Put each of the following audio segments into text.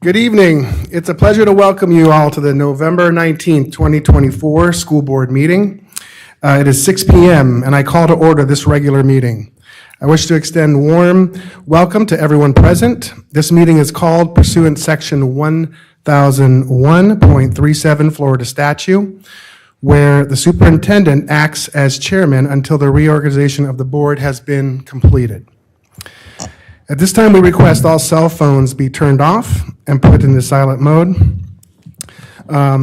Good evening. It's a pleasure to welcome you all to the November 19th, 2024 school board meeting. It is 6 p.m. and I call to order this regular meeting. I wish to extend warm welcome to everyone present. This meeting is called pursuant section 1001.37 Florida statute, where the superintendent acts as chairman until the reorganization of the board has been completed. At this time, we request all cell phones be turned off and put into silent mode.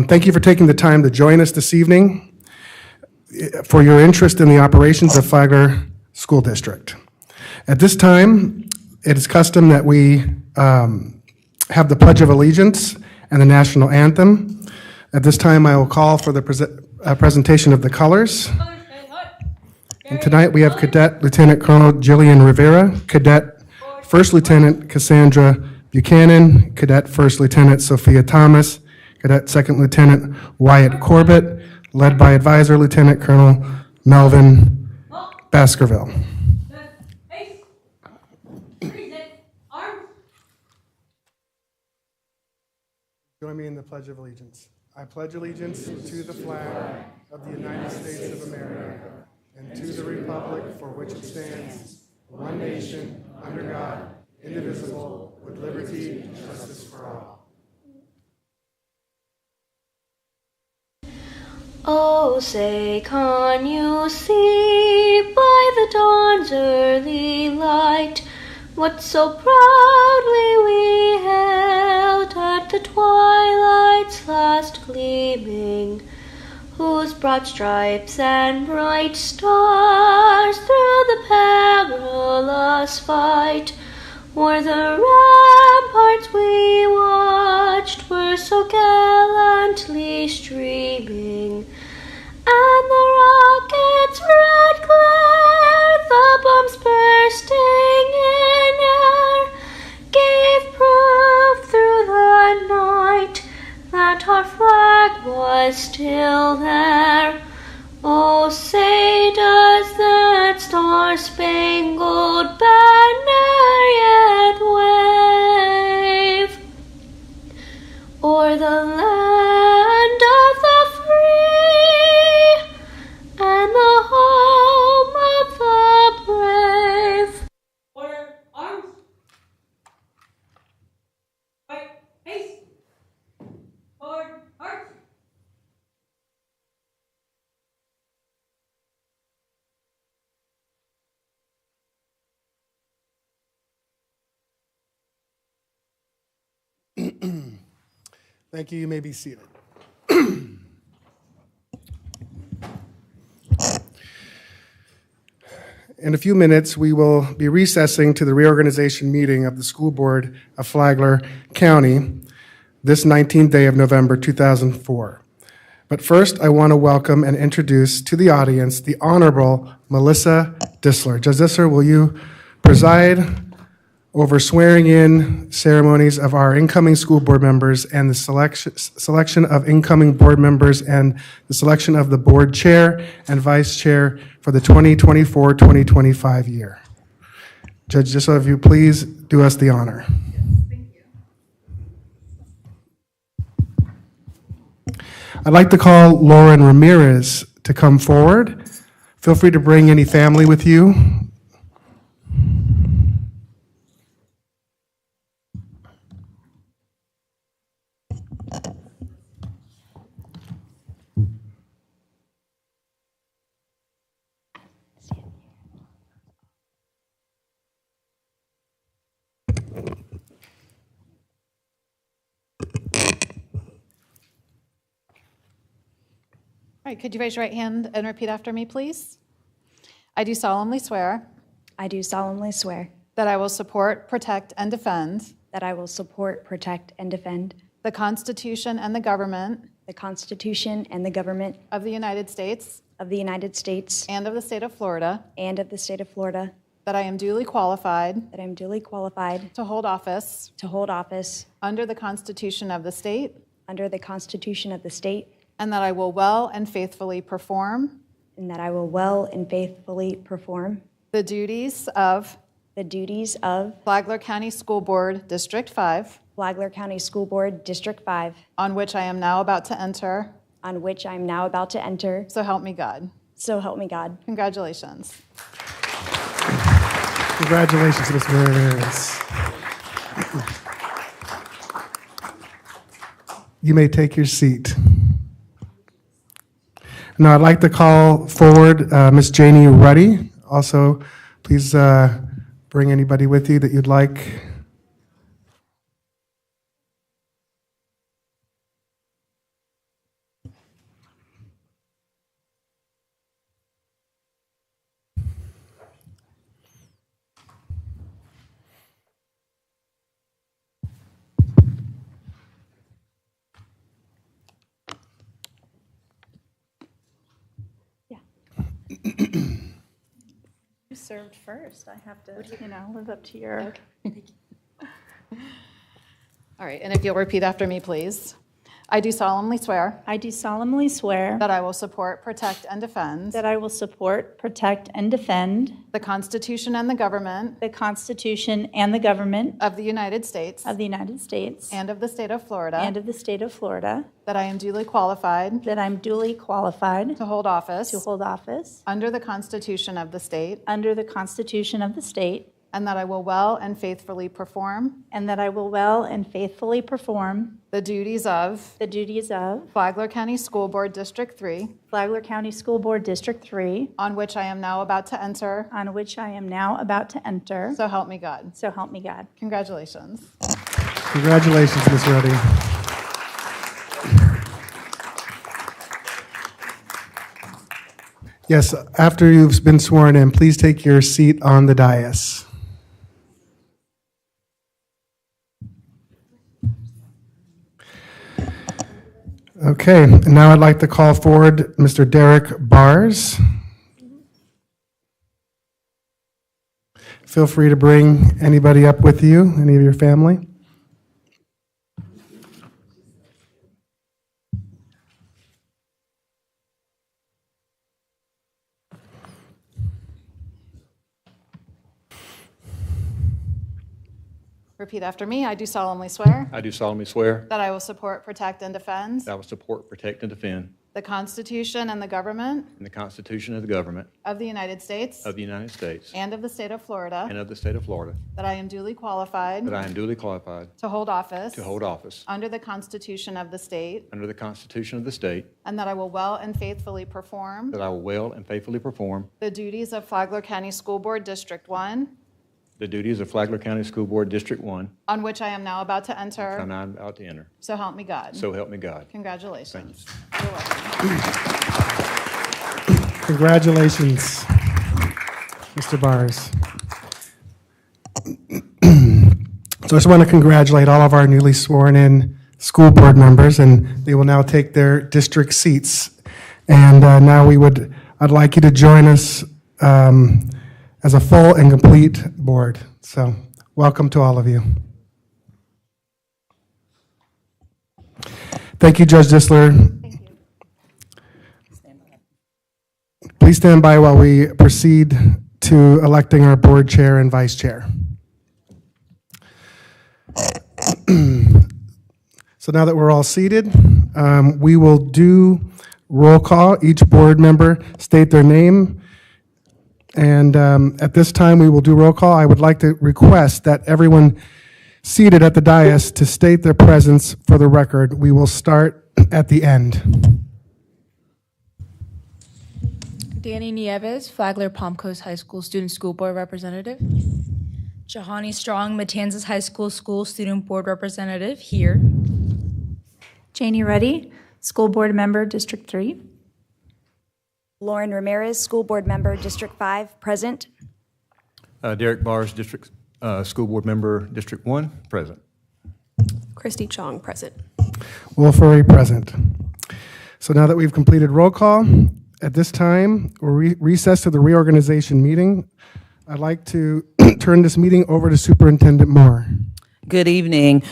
Thank you for taking the time to join us this evening for your interest in the operations of Flagler School District. At this time, it is custom that we have the Pledge of Allegiance and the National Anthem. At this time, I will call for the presentation of the colors. And tonight, we have Cadet Lieutenant Colonel Jillian Rivera, Cadet First Lieutenant Cassandra Buchanan, Cadet First Lieutenant Sophia Thomas, Cadet Second Lieutenant Wyatt Corbett, led by Advisor Lieutenant Colonel Melvin Baskerville. Join me in the Pledge of Allegiance. I pledge allegiance to the flag of the United States of America and to the republic for which it stands, one nation, under God, indivisible, with liberty and justice for all. Oh, say, can you see by the dawn's early light what so proudly we hailed at the twilight's last gleaming, whose broad stripes and bright stars through the perilous fight o'er the ramparts we watched were so gallantly streaming, and the rocket's red glare, the bombs bursting in air, gave proof through the night that our flag was still there. Oh, say, does that star-spangled banner yet wave o'er the land of the free and the home of the brave? Order, arms. Right, haste. Forward, march. Thank you. You may be seated. In a few minutes, we will be recessing to the reorganization meeting of the School Board of Flagler County this 19th day of November 2004. But first, I want to welcome and introduce to the audience the Honorable Melissa Dissler. Judge Dissler, will you preside over swearing-in ceremonies of our incoming school board members and the selection of incoming board members and the selection of the board chair and vice chair for the 2024-2025 year. Judge Dissler, if you please do us the honor. Thank you. I'd like to call Lauren Ramirez to come forward. Feel free to bring any family with you. All right, could you raise your right hand and repeat after me, please? I do solemnly swear I do solemnly swear that I will support, protect, and defend that I will support, protect, and defend the Constitution and the government the Constitution and the government of the United States of the United States and of the state of Florida, and of the state of Florida, that I am duly qualified that I am duly qualified to hold office to hold office under the Constitution of the state, under the Constitution of the state, and that I will well and faithfully perform and that I will well and faithfully perform the duties of the duties of Flagler County School Board, District 5, Flagler County School Board, District 5, on which I am now about to enter. on which I am now about to enter. So help me God. So help me God. Congratulations. Congratulations, Ms. Ramirez. You may take your seat. Now, I'd like to call forward Ms. Janie Ruddy. Also, please bring anybody with you that you'd like. You served first. I have to, live up to your. All right, and if you'll repeat after me, please. I do solemnly swear I do solemnly swear that I will support, protect, and defend that I will support, protect, and defend the Constitution and the government the Constitution and the government of the United States of the United States and of the state of Florida, and of the state of Florida, that I am duly qualified that I'm duly qualified to hold office to hold office under the Constitution of the state, under the Constitution of the state, and that I will well and faithfully perform and that I will well and faithfully perform the duties of the duties of Flagler County School Board District 3, Flagler County School Board District 3, on which I am now about to enter. on which I am now about to enter. So help me God. So help me God. Congratulations. Congratulations, Ms. Ruddy. Yes, after you've been sworn in, please take your seat on the dais. Okay, now I'd like to call forward Mr. Derek Bars. Feel free to bring anybody up with you, any of your family. Repeat after me. I do solemnly swear I do solemnly swear that I will support, protect, and defend that I will support, protect, and defend the Constitution and the government the Constitution of the government of the United States of the United States and of the state of Florida, and of the state of Florida, that I am duly qualified that I am duly qualified to hold office to hold office under the Constitution of the state, under the Constitution of the state, and that I will well and faithfully perform that I will well and faithfully perform the duties of Flagler County School Board District 1, the duties of Flagler County School Board District 1, on which I am now about to and enter. I'm about to enter. So help me God. So help me God. Congratulations. You're welcome. Congratulations, Mr. Bars. So I just want to congratulate all of our newly sworn-in school board members, and they will now take their district seats. And now I'd like you to join us as a full and complete board. So welcome to all of you. Thank you, Judge Disler. Thank you. Please stand by while we proceed to electing our board chair and vice chair. So now that we're all seated, we will do roll call. Each board member state their name. And at this time, we will do roll call. I would like to request that everyone seated at the dais to state their presence for the record. We will start at the end. Danny Nieves, Flagler Palm Coast High School Student School Board Representative. Jahani Strong, Matanzas High School School Student Board Representative, here. Janie Ruddy, School Board Member, District 3. Lauren Ramirez, School Board Member, District 5, present. Derek Bars, District School Board Member, District 1, present. Christy Chong, present. Will Furry, present. So now that we've completed roll call, at this time, we'll recess to the reorganization meeting. I'd like to turn this meeting over to Superintendent Moore. Good evening.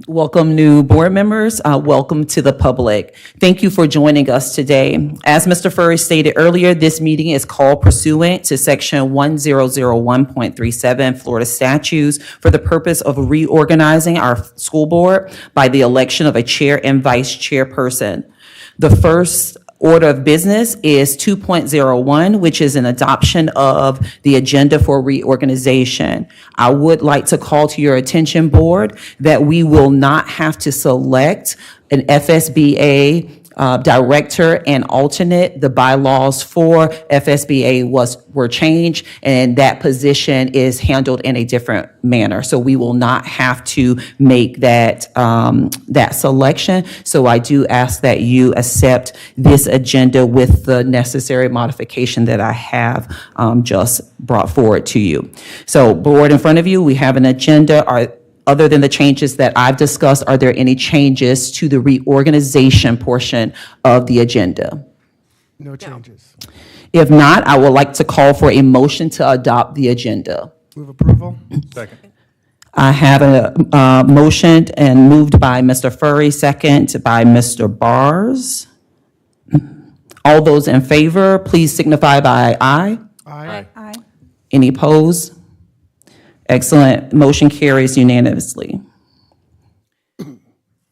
Welcome, new board members. Welcome to the public. Thank you for joining us today. As Mr. Furry stated earlier, this meeting is called pursuant to Section 1001.37 Florida statutes for the purpose of reorganizing our school board by the election of a chair and vice chairperson. The first order of business is 2.01, which is an adoption of the agenda for reorganization. I would like to call to your attention, board, that we will not have to select an FSBA director and alternate. The bylaws for FSBA were changed, and that position is handled in a different manner. So we will not have to make that selection. So I do ask that you accept this agenda with the necessary modification that I have just brought forward to you. So board, in front of you, we have an agenda. Other than the changes that I've discussed, are there any changes to the reorganization portion of the agenda? No changes. If not, I would like to call for a motion to adopt the agenda. Move approval. Second. I have a motion and moved by Mr. Furry, second by Mr. Bars. All those in favor, please signify by aye. Aye. Aye. Any opposed? Excellent. Motion carries unanimously.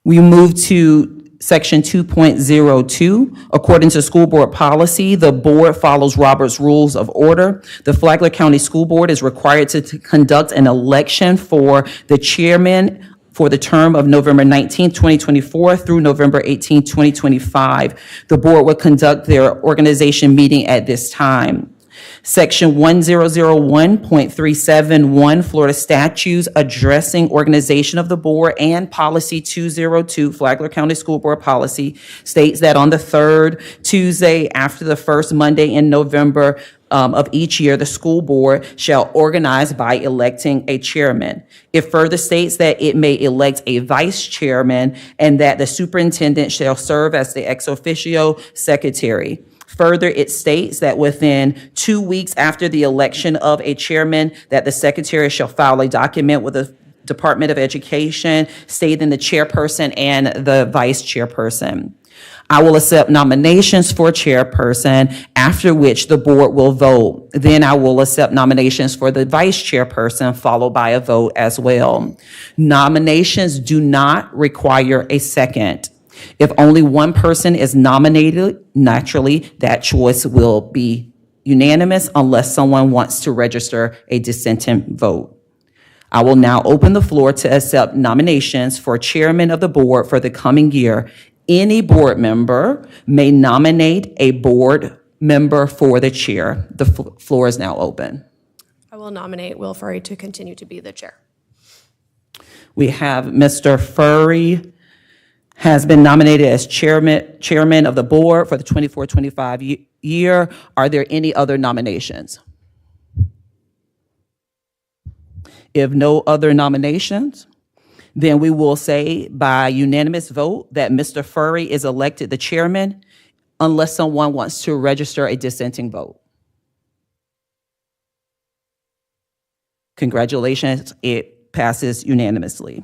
We move to Section 2.02. According to school board policy, the board follows Robert's Rules of Order. The Flagler County School Board is required to conduct an election for the chairman for the term of November 19, 2024 through November 18, 2025. The board will conduct their organization meeting at this time. Section 1001.371 Florida statutes addressing organization of the board and policy 202 Flagler County School Board policy states that on the third Tuesday after the first Monday in November of each year, the school board shall organize by electing a chairman. It further states that it may elect a vice chairman and that the superintendent shall serve as the ex officio secretary. Further, it states that within 2 weeks after the election of a chairman, that the secretary shall file a document with the Department of Education stating the chairperson and the vice chairperson. I will accept nominations for chairperson, after which the board will vote. Then I will accept nominations for the vice chairperson, followed by a vote as well. Nominations do not require a second. If only one person is nominated, naturally, that choice will be unanimous unless someone wants to register a dissenting vote. I will now open the floor to accept nominations for chairman of the board for the coming year. Any board member may nominate a board member for the chair. The floor is now open. I will nominate Will Furry to continue to be the chair. We have Mr. Furry has been nominated as chairman of the board for the 24-25 year. Are there any other nominations? If no other nominations, then we will say by unanimous vote that Mr. Furry is elected the chairman unless someone wants to register a dissenting vote. Congratulations, it passes unanimously.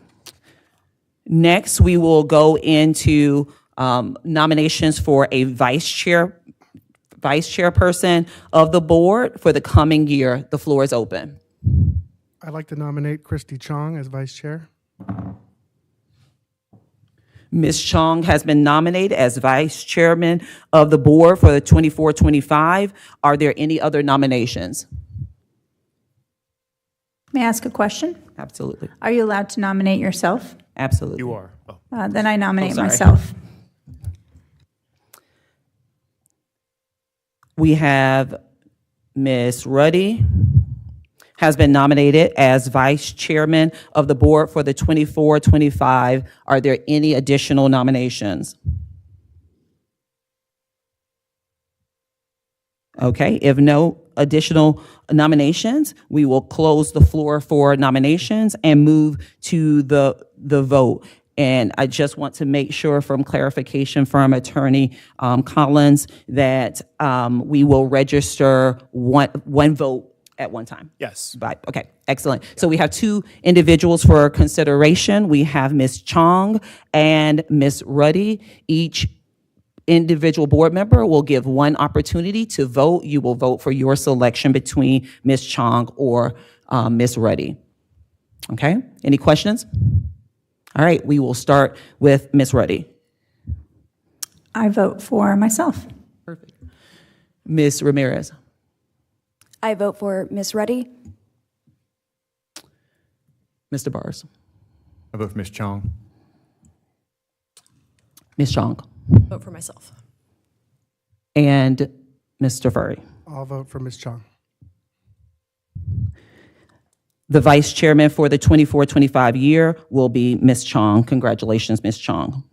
Next, we will go into nominations for a vice chairperson of the board for the coming year. The floor is open. I'd like to nominate Christy Chong as vice chair. Ms. Chong has been nominated as vice chairman of the board for the 24-25. Are there any other nominations? May I ask a question? Absolutely. Are you allowed to nominate yourself? Absolutely. You are. Oh. Then I nominate sorry. myself. We have Ms. Ruddy has been nominated as vice chairman of the board for the 24-25. Are there any additional nominations? Okay, if no additional nominations, we will close the floor for nominations and move to the vote. And I just want to make sure from clarification from Attorney Collins that we will register one vote at one time? Yes. Right, okay, excellent. So we have two individuals for consideration. We have Ms. Chong and Ms. Ruddy. Each individual board member will give one opportunity to vote. You will vote for your selection between Ms. Chong or Ms. Ruddy. Okay, any questions? All right, we will start with Ms. Ruddy. I vote for myself. Perfect. Ms. Ramirez. I vote for Ms. Ruddy. Mr. Bars. I vote for Ms. Chong. Ms. Chong. Vote for myself. And Mr. Furry. I'll vote for Ms. Chong. The vice chairman for the 24-25 year will be Ms. Chong. Congratulations, Ms. Chong.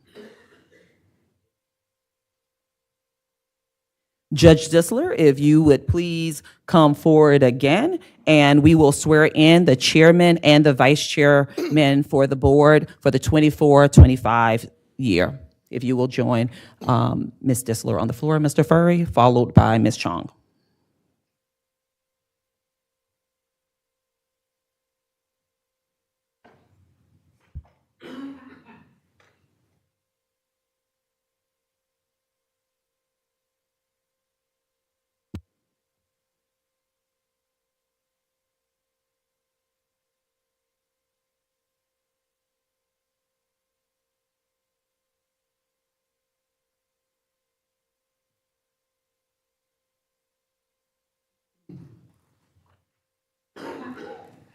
Judge Disler, if you would please come forward again, and we will swear in the chairman and the vice chairman for the board for the 24-25 year. If you will join Ms. Disler on the floor, Mr. Furry, followed by Ms. Chong.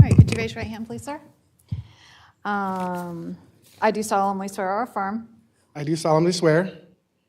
All right, could you raise your right hand, please, sir? I do solemnly swear or affirm I do solemnly swear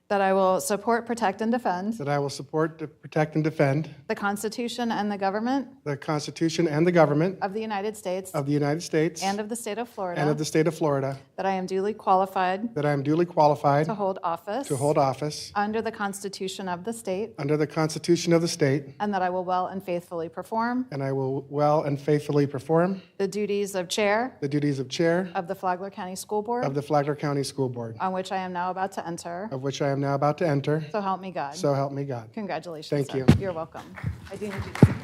that I will support, protect, and defend that I will support, protect, and defend the Constitution and the government the Constitution and the government of the United States of the United States and of the state of Florida, and of the state of Florida, that I am duly qualified that I am duly qualified to hold office to hold office under the Constitution of the state, under the Constitution of the state, and that I will well and faithfully perform and I will well and faithfully perform the duties of chair the duties of chair of the Flagler County School Board, of the Flagler County School Board, on which I am now about to enter. of which I am now about to enter. So help me God. So help me God. Congratulations, Thank sir. you. You're welcome. I do need you to.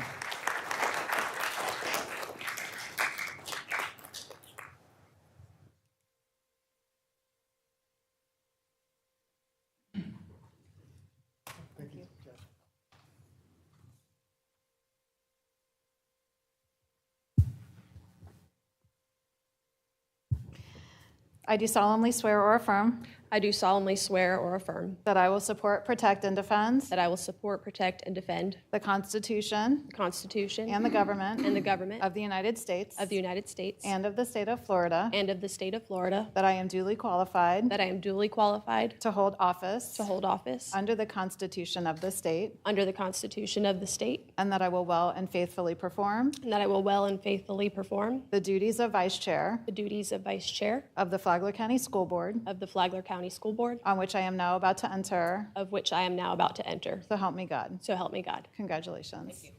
I do solemnly swear or affirm I do solemnly swear or affirm that I will support, protect, and defend that I will support, protect, and defend the Constitution the Constitution and the government and the government of the United States of the United States and of the state of Florida, and of the state of Florida, that I am duly qualified that I am duly qualified to hold office to hold office under the Constitution of the state, under the Constitution of the state, and that I will well and faithfully perform and that I will well and faithfully perform the duties of vice chair the duties of vice chair of the Flagler County School Board, of the Flagler County School Board, on which I am now about to enter. of which I am now about to enter. So help me God. So help me God. Congratulations. Thank you.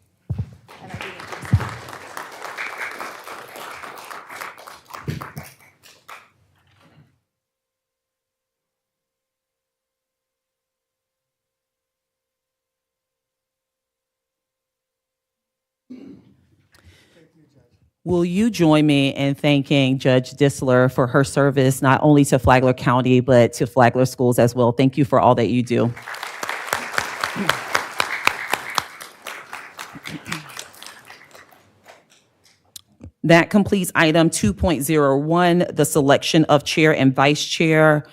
And I do need you to sign. Will you join me in thanking Judge Disler for her service, not only to Flagler County, but to Flagler Schools as well? Thank you for all that you do. That completes item 2.01, the selection of chair and vice chair.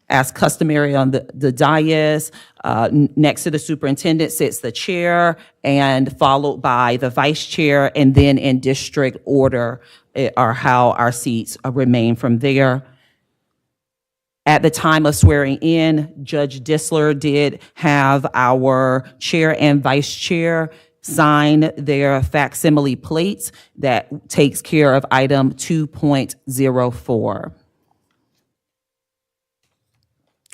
As customary on the dais, next to the superintendent sits the chair, and followed by the vice chair, and then in district order are how our seats remain from there. At the time of swearing in, Judge Disler did have our chair and vice chair sign their facsimile plates. That takes care of item 2.04.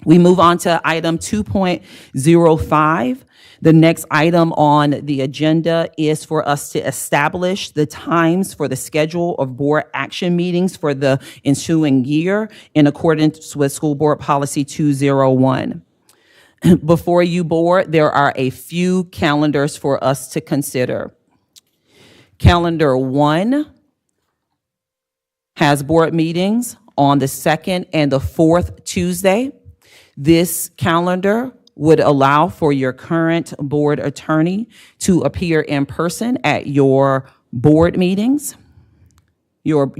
We move on to item 2.05. The next item on the agenda is for us to establish the times for the schedule of board action meetings for the ensuing year in accordance with School Board Policy 201. Before you, board, there are a few calendars for us to consider. Calendar 1 has board meetings on the second and the fourth Tuesday. This calendar would allow for your current board attorney to appear in person at your board meetings, your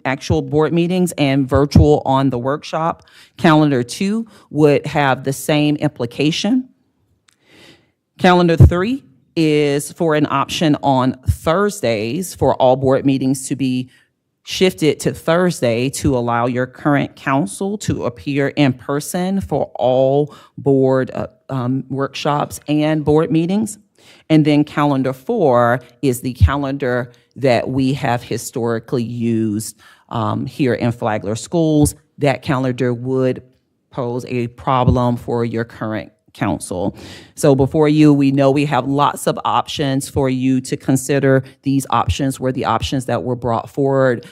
actual board meetings, and virtual on the workshop. Calendar 2 would have the same implication. Calendar 3 is for an option on Thursdays for all board meetings to be shifted to Thursday to allow your current council to appear in person for all board workshops and board meetings. And then calendar 4 is the calendar that we have historically used here in Flagler Schools. That calendar would pose a problem for your current council. So before you, we know we have lots of options for you to consider. These options were the options that were brought forward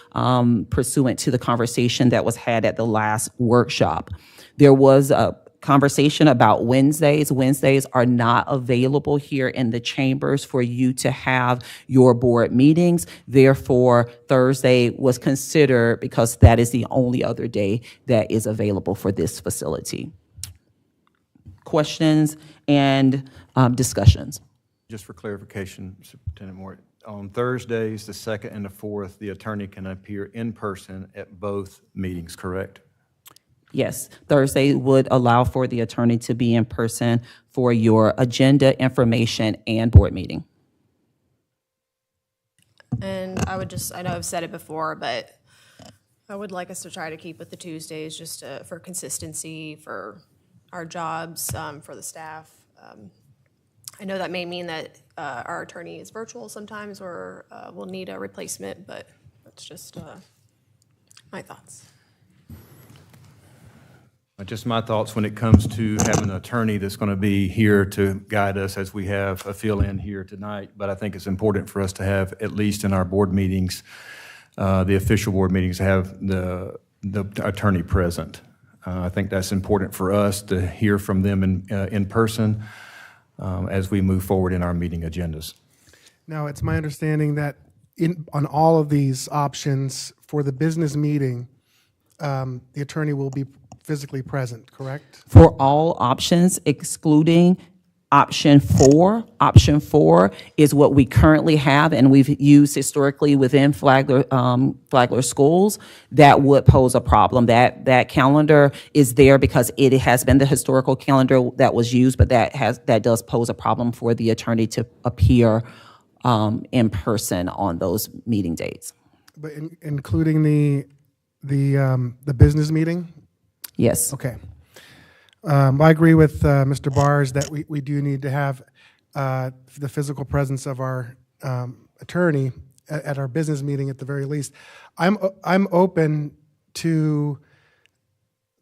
pursuant to the conversation that was had at the last workshop. There was a conversation about Wednesdays. Wednesdays are not available here in the chambers for you to have your board meetings. Therefore, Thursday was considered because that is the only other day that is available for this facility. Questions and discussions? Just for clarification, Superintendent Moore, on Thursdays, the 2nd and the 4th, the attorney can appear in person at both meetings, correct? Yes, Thursday would allow for the attorney to be in person for your agenda, information, and board meeting. And I know I've said it before, but I would like us to try to keep with the Tuesdays just for consistency, for our jobs, for the staff. I know that may mean that our attorney is virtual sometimes or we'll need a replacement, but that's just my thoughts. Just my thoughts when it comes to having an attorney that's going to be here to guide us as we have a fill-in here tonight. But I think it's important for us to have, at least in our board meetings, the official board meetings, to have the attorney present. I think that's important for us to hear from them in person as we move forward in our meeting agendas. Now, it's my understanding that on all of these options for the business meeting, the attorney will be physically present, correct? For all options, excluding option 4. Option 4 is what we currently have and we've used historically within Flagler Schools. That would pose a problem. That calendar is there because it has been the historical calendar that was used, but that does pose a problem for the attorney to appear in person on those meeting dates. But including the business meeting? Yes. Okay. I agree with Mr. Bars that we do need to have the physical presence of our attorney at our business meeting at the very least. I'm open to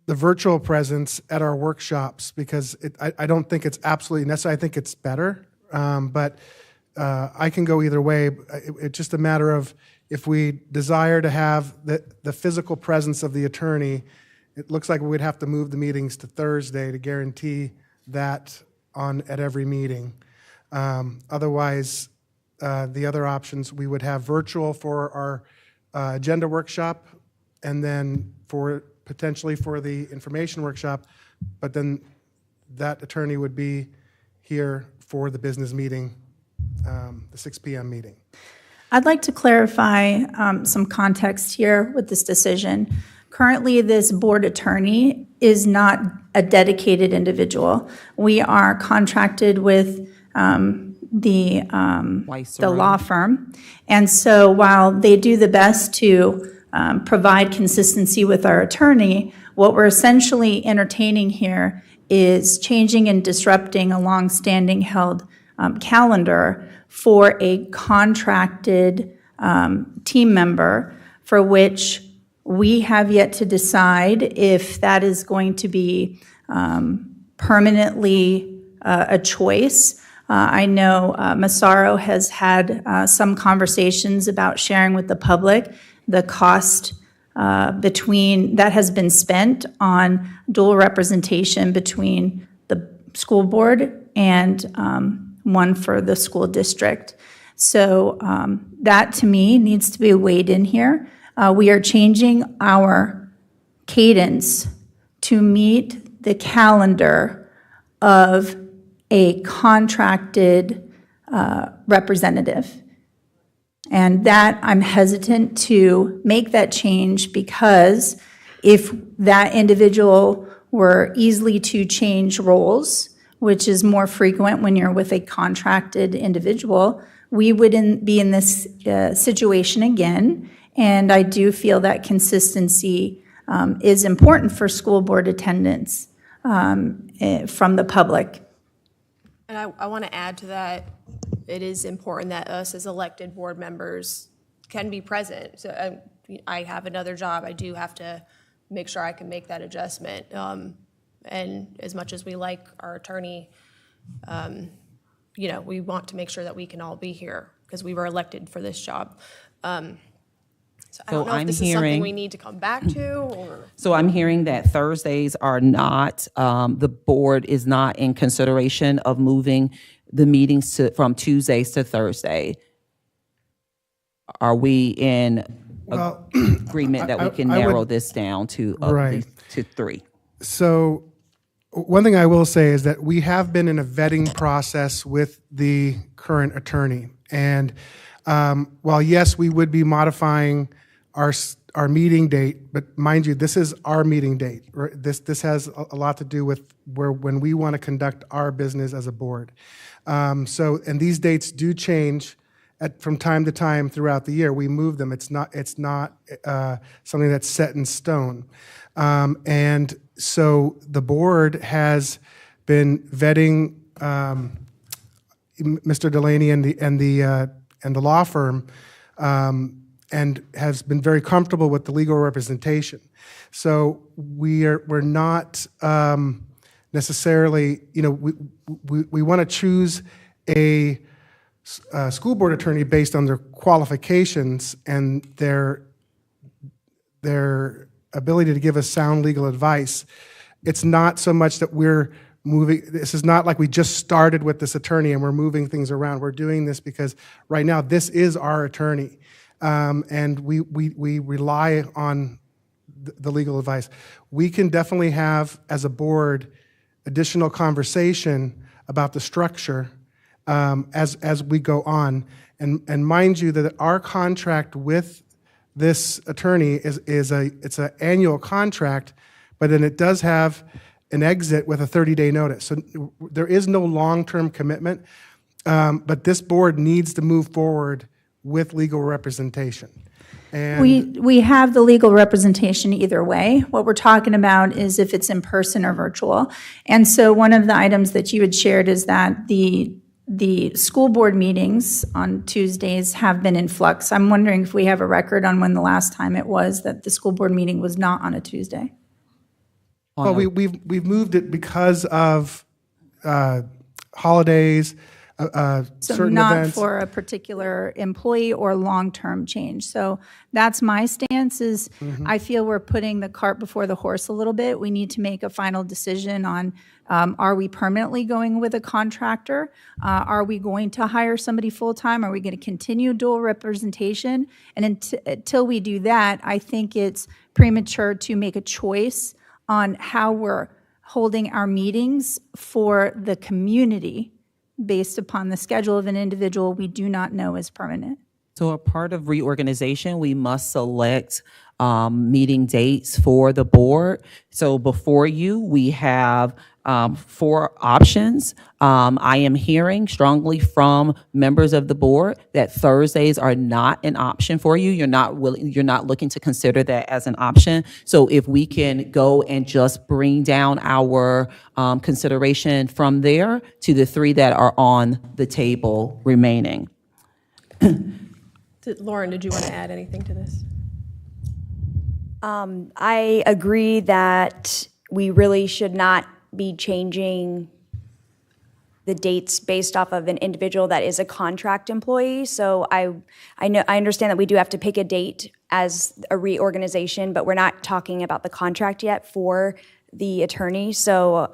the virtual presence at our workshops because I don't think it's absolutely necessary. I think it's better, but I can go either way. It's just a matter of if we desire to have the physical presence of the attorney. It looks like we'd have to move the meetings to Thursday to guarantee that at every meeting. Otherwise, the other options, we would have virtual for our agenda workshop and then potentially for the information workshop, but then that attorney would be here for the business meeting, the 6 p.m. meeting. I'd like to clarify some context here with this decision. Currently, this board attorney is not a dedicated individual. We are contracted with the law firm. And so while they do the best to provide consistency with our attorney, what we're essentially entertaining here is changing and disrupting a longstanding held calendar for a contracted team member for which we have yet to decide if that is going to be permanently a choice. I know Massaro has had some conversations about sharing with the public the cost that has been spent on dual representation between the school board and one for the school district. So that, to me, needs to be weighed in here. We are changing our cadence to meet the calendar of a contracted representative. And that, I'm hesitant to make that change, because if that individual were easily to change roles, which is more frequent when you're with a contracted individual, we wouldn't be in this situation again. And I do feel that consistency is important for school board attendance from the public. And I want to add to that, it is important that us as elected board members can be present. So I have another job. I do have to make sure I can make that adjustment. And as much as we like our attorney, we want to make sure that we can all be here because we were elected for this job. So I don't know if this is something we need to come back to, or. So I'm hearing that Thursdays are not, the board is not in consideration of moving the meetings from Tuesdays to Thursday. Are we in agreement that we can narrow this down to Right. to 3? So one thing I will say is that we have been in a vetting process with the current attorney. And while, yes, we would be modifying our meeting date, but mind you, this is our meeting date. Right? This has a lot to do with when we want to conduct our business as a board. And these dates do change from time to time throughout the year. We move them. It's not something that's set in stone. And so the board has been vetting Mr. Delaney and the law firm, and has been very comfortable with the legal representation. So we're not necessarily, we want to choose a school board attorney based on their qualifications and their ability to give us sound legal advice. It's not so much that we're moving, this is not like we just started with this attorney and we're moving things around. We're doing this because right now this is our attorney. And we rely on the legal advice. We can definitely have, as a board, additional conversation about the structure as we go on. And mind you that our contract with this attorney it's an annual contract, but then it does have an exit with a 30-day notice. So there is no long-term commitment, but this board needs to move forward with legal representation. And We have the legal representation either way. What we're talking about is if it's in person or virtual. And so one of the items that you had shared is that the school board meetings on Tuesdays have been in flux. I'm wondering if we have a record on when the last time it was that the school board meeting was not on a Tuesday. well, we've moved it because of holidays, So certain not events. for a particular employee or long-term change. So that's my stance is I feel we're putting the cart before the horse a little bit. We need to make a final decision on are we permanently going with a contractor? Are we going to hire somebody full-time? Are we going to continue dual representation? And until we do that, I think it's premature to make a choice on how we're holding our meetings for the community based upon the schedule of an individual we do not know is permanent. So a part of reorganization, we must select meeting dates for the board. So before you, we have 4 options. I am hearing strongly from members of the board that Thursdays are not an option for you. You're not looking to consider that as an option. So if we can go and just bring down our consideration from there to the 3 that are on the table remaining. Lauren, did you want to add anything to this? I agree that we really should not be changing the dates based off of an individual that is a contract employee. So I understand that we do have to pick a date as a reorganization, but we're not talking about the contract yet for the attorney. So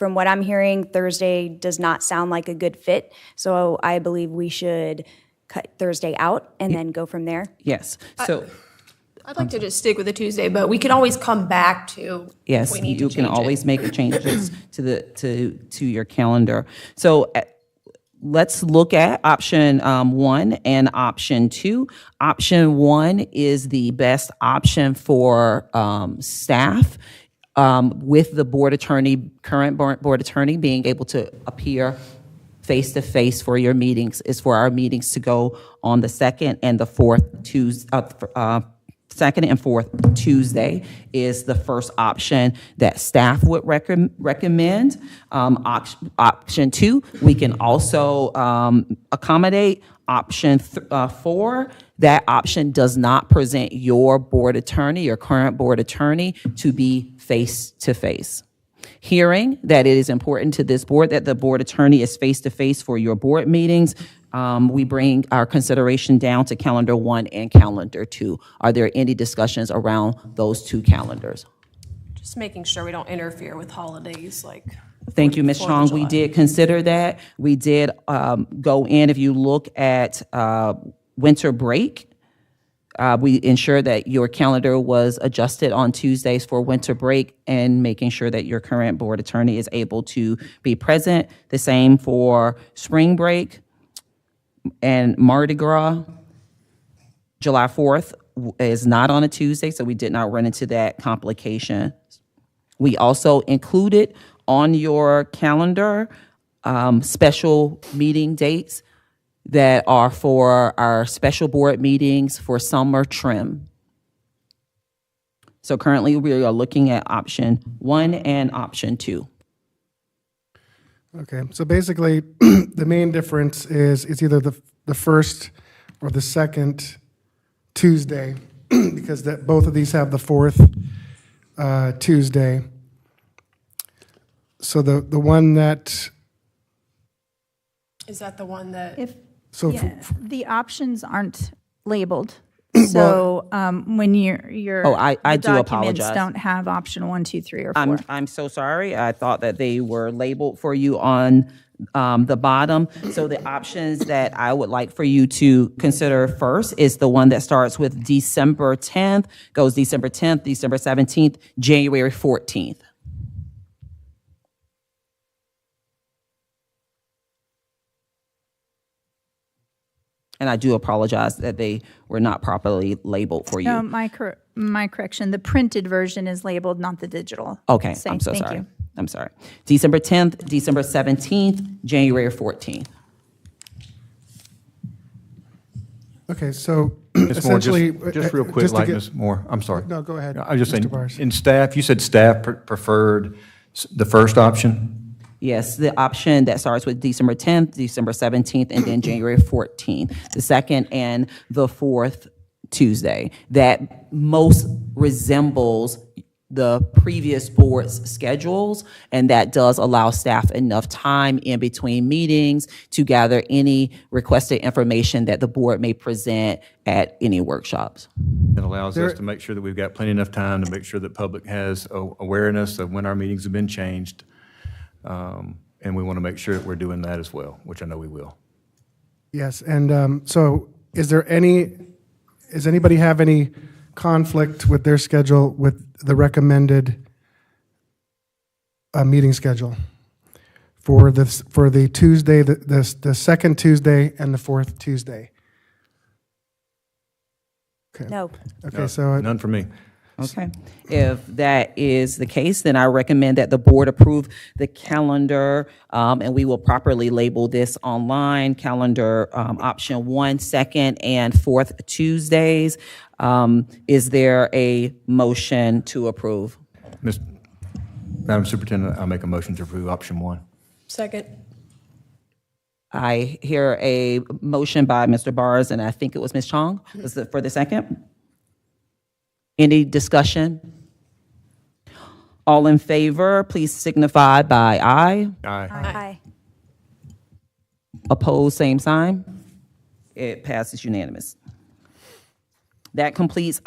from what I'm hearing, Thursday does not sound like a good fit. So I believe we should cut Thursday out and then go from there. Yes, so, I'd like to just stick with the Tuesday, but we can always come back to if yes, we need to you change can it. always make changes to your calendar. So let's look at option 1 and option 2. Option 1 is the best option for staff, with the board attorney, current board attorney, being able to appear face-to-face for your meetings, is for our meetings to go on the second and the fourth second and fourth Tuesday is the first option that staff would recommend. Option 2, we can also accommodate. Option 4, that option does not present your board attorney, your current board attorney, to be face-to-face. Hearing that it is important to this board that the board attorney is face-to-face for your board meetings, we bring our consideration down to calendar 1 and calendar 2. Are there any discussions around those 2 calendars? Just making sure we don't interfere with holidays like. Thank you, Ms. 4th of Chong. We July. did consider that. We did go in, if you look at winter break, we ensured that your calendar was adjusted on Tuesdays for winter break and making sure that your current board attorney is able to be present. The same for spring break and Mardi Gras. July 4th is not on a Tuesday, so we did not run into that complication. We also included on your calendar special meeting dates that are for our special board meetings for summer trim. So currently, we are looking at option 1 and option 2. Okay, so basically, the main difference is it's either the first or the second Tuesday, because both of these have the fourth Tuesday. So the one that, Is that the one that? so Yeah, the options aren't labeled. So when your Oh, I the do documents apologize. don't have option 1, 2, 3, or 4. I'm so sorry. I thought that they were labeled for you on the bottom. So the options that I would like for you to consider first is the one that starts with December 10th, goes December 10th, December 17th, January 14th. And I do apologize that they were not properly labeled for you. No, my correction, the printed version is labeled, not the digital. Okay, Say, I'm so thank sorry. you. I'm sorry. December 10th, December 17th, January 14th. okay, so Ms. Moore, essentially. just real quick, just to like get- Ms. Moore, I'm sorry. No, go ahead, I was just Mr. saying, Bars. in staff, you said staff preferred the first option? Yes, the option that starts with December 10th, December 17th, and then January 14th, the second and the fourth Tuesday, that most resembles the previous board's schedules, and that does allow staff enough time in between meetings to gather any requested information that the board may present at any workshops. It allows us to make sure that we've got plenty enough time to make sure that public has awareness of when our meetings have been changed. And we want to make sure that we're doing that as well, which I know we will. Yes, and so does anybody have any conflict with their schedule with the recommended meeting schedule for the Tuesday, the second Tuesday and the fourth Tuesday? Okay. No. Okay, so None for me. Okay. If that is the case, then I recommend that the board approve the calendar, and we will properly label this online, calendar option 1, 2nd, and 4th Tuesdays. Is there a motion to approve? Madam Superintendent, I'll make a motion to approve option 1. Second. I hear a motion by Mr. Bars, and I think it was Ms. Chong. Was it for the second? Any discussion? All in favor, please signify by aye. Aye. Aye. Opposed, same sign. It passes unanimous. That completes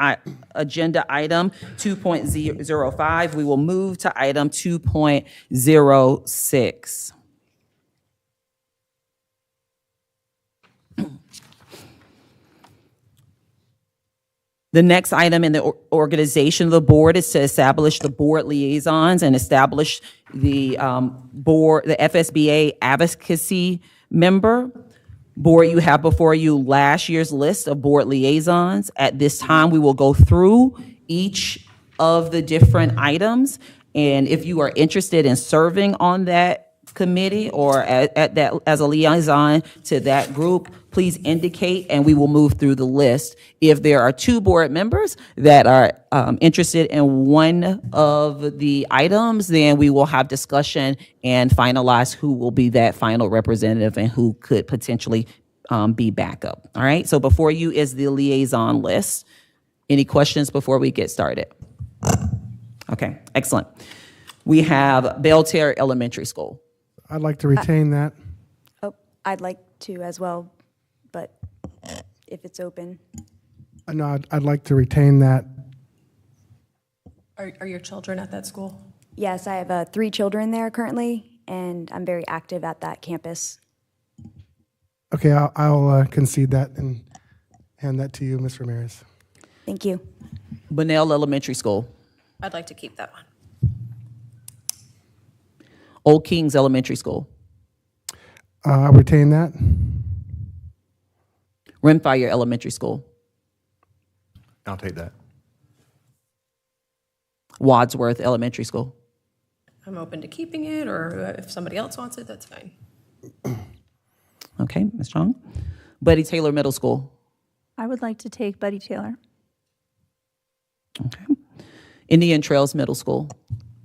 agenda item 2.05. We will move to item 2.06. The next item in the organization of the board is to establish the board liaisons and establish the board, the FSBA advocacy member. Board, you have before you last year's list of board liaisons. At this time, we will go through each of the different items. And if you are interested in serving on that committee or at that as a liaison to that group, please indicate and we will move through the list. If there are two board members that are interested in one of the items, then we will have discussion and finalize who will be that final representative and who could potentially be backup. All right, so before you is the liaison list. Any questions before we get started? Okay, excellent. We have Belterre Elementary School. I'd like to retain that. Oh, I'd like to as well, but if it's open. No, I'd like to retain that. Are your children at that school? Yes, I have 3 children there currently, and I'm very active at that campus. Okay, I'll concede that and hand that to you, Ms. Ramirez. Thank you. Bunnell Elementary School. I'd like to keep that one. Old Kings Elementary School. I'll retain that. Rimfire Elementary School. I'll take that. Wadsworth Elementary School. I'm open to keeping it, or if somebody else wants it, that's fine. Okay, Ms. Chong. Buddy Taylor Middle School. I would like to take Buddy Taylor. Okay. Indian Trails Middle School.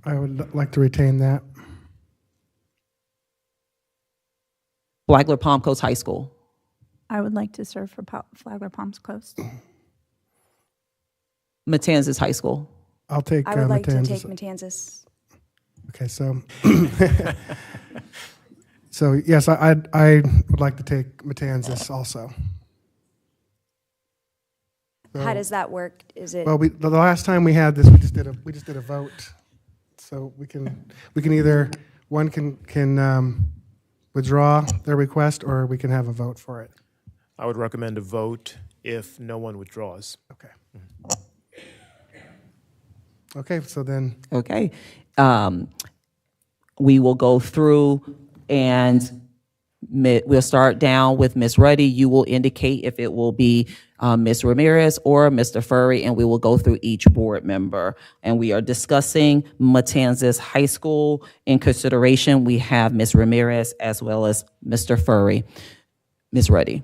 I would like to retain that. Flagler Palm Coast High School. I would like to serve for Flagler Palms Coast. Matanzas High School. I'll take I would like to Matanzas. take Matanzas. Okay, so, so yes, I would like to take Matanzas also. How does that work? Is it? Well, the last time we had this, we just did a vote. So we can either, one can withdraw their request, or we can have a vote for it. I would recommend a vote if no one withdraws. Okay. Okay, so then, Okay. We will go through and we'll start down with Ms. Ruddy. You will indicate if it will be Ms. Ramirez or Mr. Furry, and we will go through each board member. And we are discussing Matanzas High School. In consideration, we have Ms. Ramirez as well as Mr. Furry. Ms. Ruddy.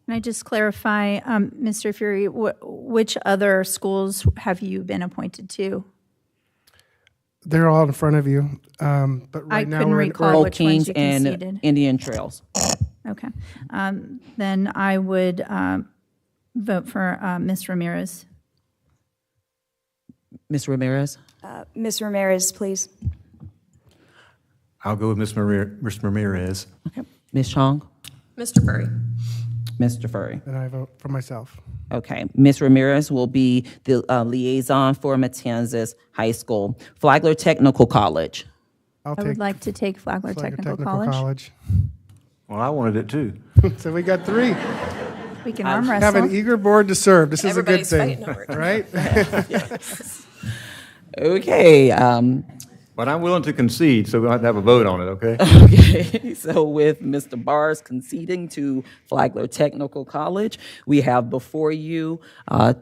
Can I just clarify, Mr. Fury, which other schools have you been appointed to? they're all in front of you, but right now couldn't we're recall Old which ones Kings you and conceded. Indian Trails. Okay. Then I would vote for Ms. Ramirez. Ms. Ramirez? Ms. Ramirez, please. I'll go with Ms. Ramirez. Okay. Ms. Chong? Mr. Furry. Mr. Furry. and I vote for myself. Okay. Ms. Ramirez will be the liaison for Matanzas High School. Flagler Technical College. I'll I take would like to take Flagler Flagler Technical College. Well, I wanted it too. So we got three. We can arm Have an wrestle. eager board to serve. This is a good Everybody's thing, fighting over it. right? Okay. But I'm willing to concede, so we'll have to have a vote on it, okay? Okay, so with Mr. Bars conceding to Flagler Technical College, we have before you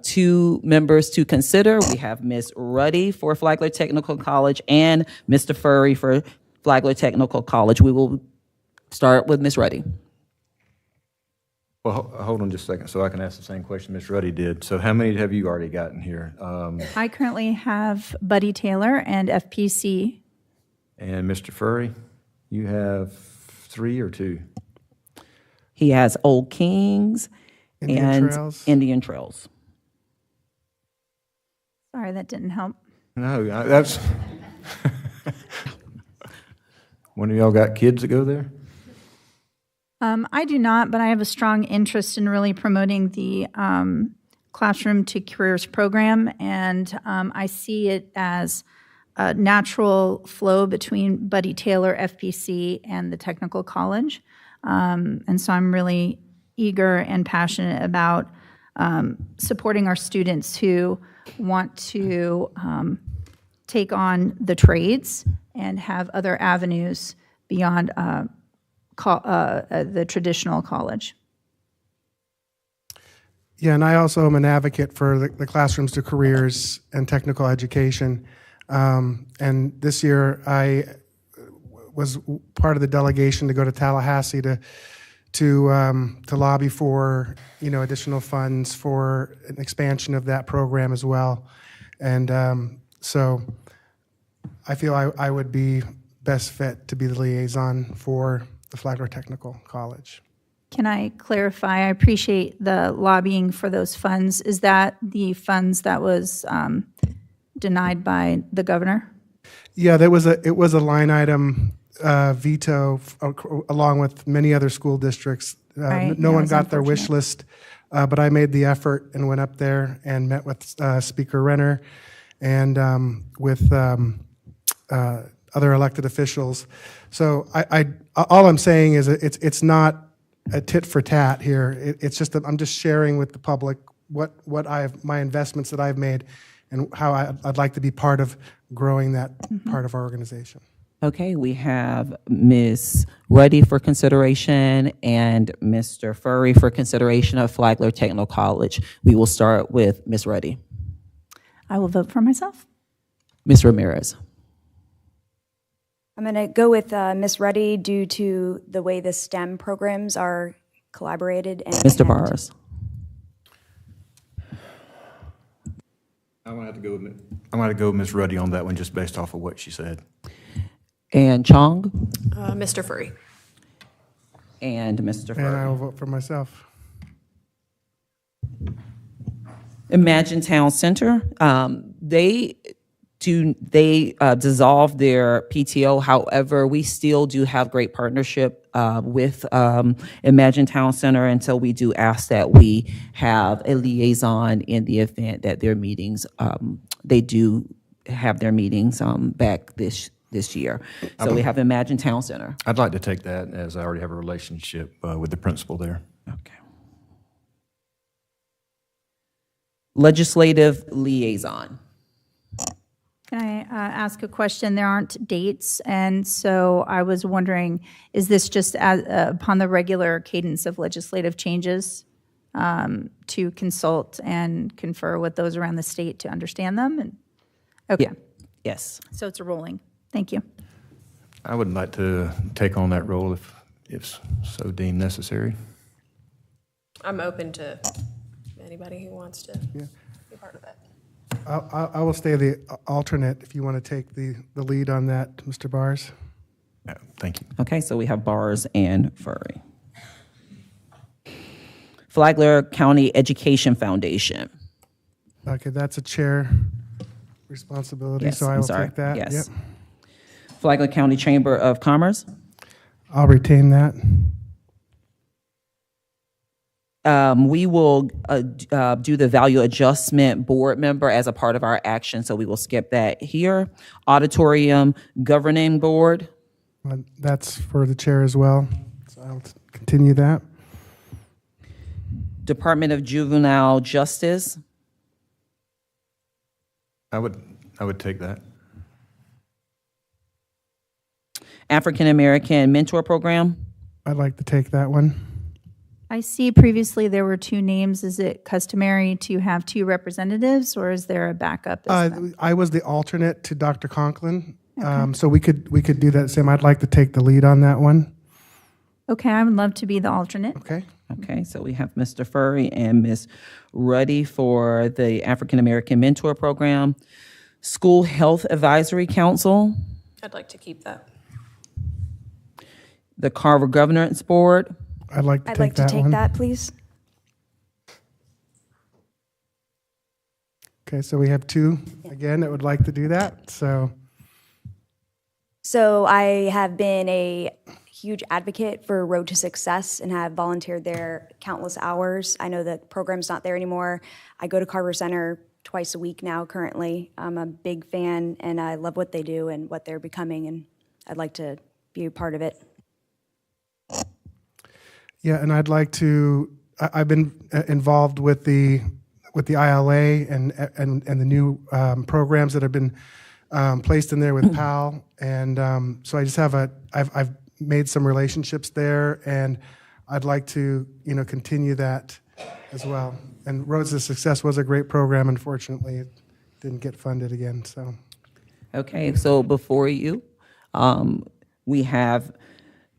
two members to consider. We have Ms. Ruddy for Flagler Technical College and Mr. Furry for Flagler Technical College. We will start with Ms. Ruddy. Well, hold on just a second, so I can ask the same question Ms. Ruddy did. So how many have you already gotten here? I currently have Buddy Taylor and FPC. And Mr. Furry, you have 3 or 2? He has Old Kings Indian and Trails. Indian Trails. Sorry, that didn't help. No, that's... One of y'all got kids that go there? I do not, but I have a strong interest in really promoting the Classroom to Careers program, and I see it as a natural flow between Buddy Taylor FPC and the technical college. And so I'm really eager and passionate about supporting our students who want to take on the trades and have other avenues beyond the traditional college. Yeah, and I also am an advocate for the classrooms to careers and technical education. And this year, I was part of the delegation to go to Tallahassee to lobby for additional funds for an expansion of that program as well. And so I feel I would be best fit to be the liaison for the Flagler Technical College. Can I clarify? I appreciate the lobbying for those funds. Is that the funds that was denied by the governor? Yeah, it was a line item veto along with many other school districts. Right, No yeah, one it's got their wish unfortunate. list, but I made the effort and went up there and met with Speaker Renner and with other elected officials. So all I'm saying is it's not a tit for tat here. It's just that I'm just sharing with the public what my investments that I've made and how I'd like to be part of growing that part of our organization. Okay, we have Ms. Ruddy for consideration and Mr. Furry for consideration of Flagler Technical College. We will start with Ms. Ruddy. I will vote for myself. Ms. Ramirez. I'm going to go with Ms. Ruddy due to the way the STEM programs are collaborated. And Mr. Bars. I'm going to go with Ms. Ruddy on that one, just based off of what she said. And Chong. Mr. Furry. And Mr. And I Furry. will vote for myself. Imagine Town Center. They dissolved their PTO. However, we still do have great partnership with Imagine Town Center, and so we do ask that we have a liaison in the event that their meetings, they do have their meetings back this year. So we have Imagine Town Center. I'd like to take that, as I already have a relationship with the principal there. Okay. Legislative liaison. Can I ask a question? There aren't dates, and so I was wondering, is this just upon the regular cadence of legislative changes to consult and confer with those around the state to understand them? And, okay. Yeah. Yes. So it's a rolling. Thank you. I would like to take on that role if so deemed necessary. I'm open to anybody who wants to be part of it. I will stay the alternate if you want to take the lead on that, Mr. Bars. Yeah, thank you. Okay, so we have Bars and Furry. Flagler County Education Foundation. Okay, that's a chair responsibility, Yes, so I I'm will sorry. take that. Yes. Yep. Flagler County Chamber of Commerce. I'll retain that. We will do the value adjustment board member as a part of our action, so we will skip that here. Auditorium Governing Board. That's for the chair as well, so I'll continue that. Department of Juvenile Justice. I would take that. African American Mentor Program. I'd like to take that one. I see previously there were two names. Is it customary to have two representatives, or is there a backup? I was the alternate to Dr. Conklin, so we could do that same. I'd like to take the lead on that one. Okay, I would love to be the alternate. Okay. Okay, so we have Mr. Furry and Ms. Ruddy for the African American Mentor Program. School Health Advisory Council. I'd like to keep that. The Carver Governance Board. I'd like to I'd take like to that take one. that, please. Okay, so we have two, again, that would like to do that, so. So I have been a huge advocate for Road to Success and have volunteered there countless hours. I know the program's not there anymore. I go to Carver Center twice a week now currently. I'm a big fan, and I love what they do and what they're becoming, and I'd like to be a part of it. Yeah, and I'd like to, I've been involved with the ILA and the new programs that have been placed in there with PAL. And so I just have I've made some relationships there, and I'd like to, continue that as well. And Roads to Success was a great program. Unfortunately, it didn't get funded again, so. Okay, so before you, we have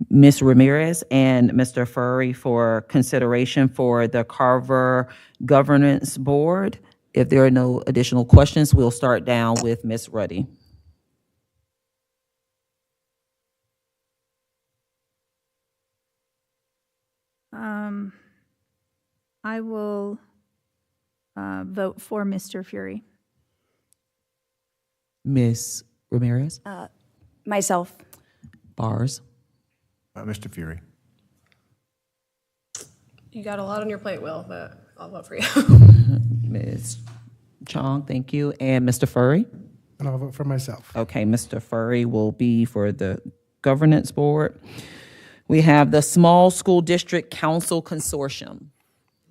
Ms. Ramirez and Mr. Furry for consideration for the Carver Governance Board. If there are no additional questions, we'll start down with Ms. Ruddy. I will vote for Mr. Fury. Ms. Ramirez? Myself. Bars? Mr. Fury. You got a lot on your plate, Will, but I'll vote for you. Ms. Chong, thank you. And Mr. Furry? And I'll vote for myself. Okay, Mr. Furry will be for the Governance Board. We have the Small School District Council Consortium.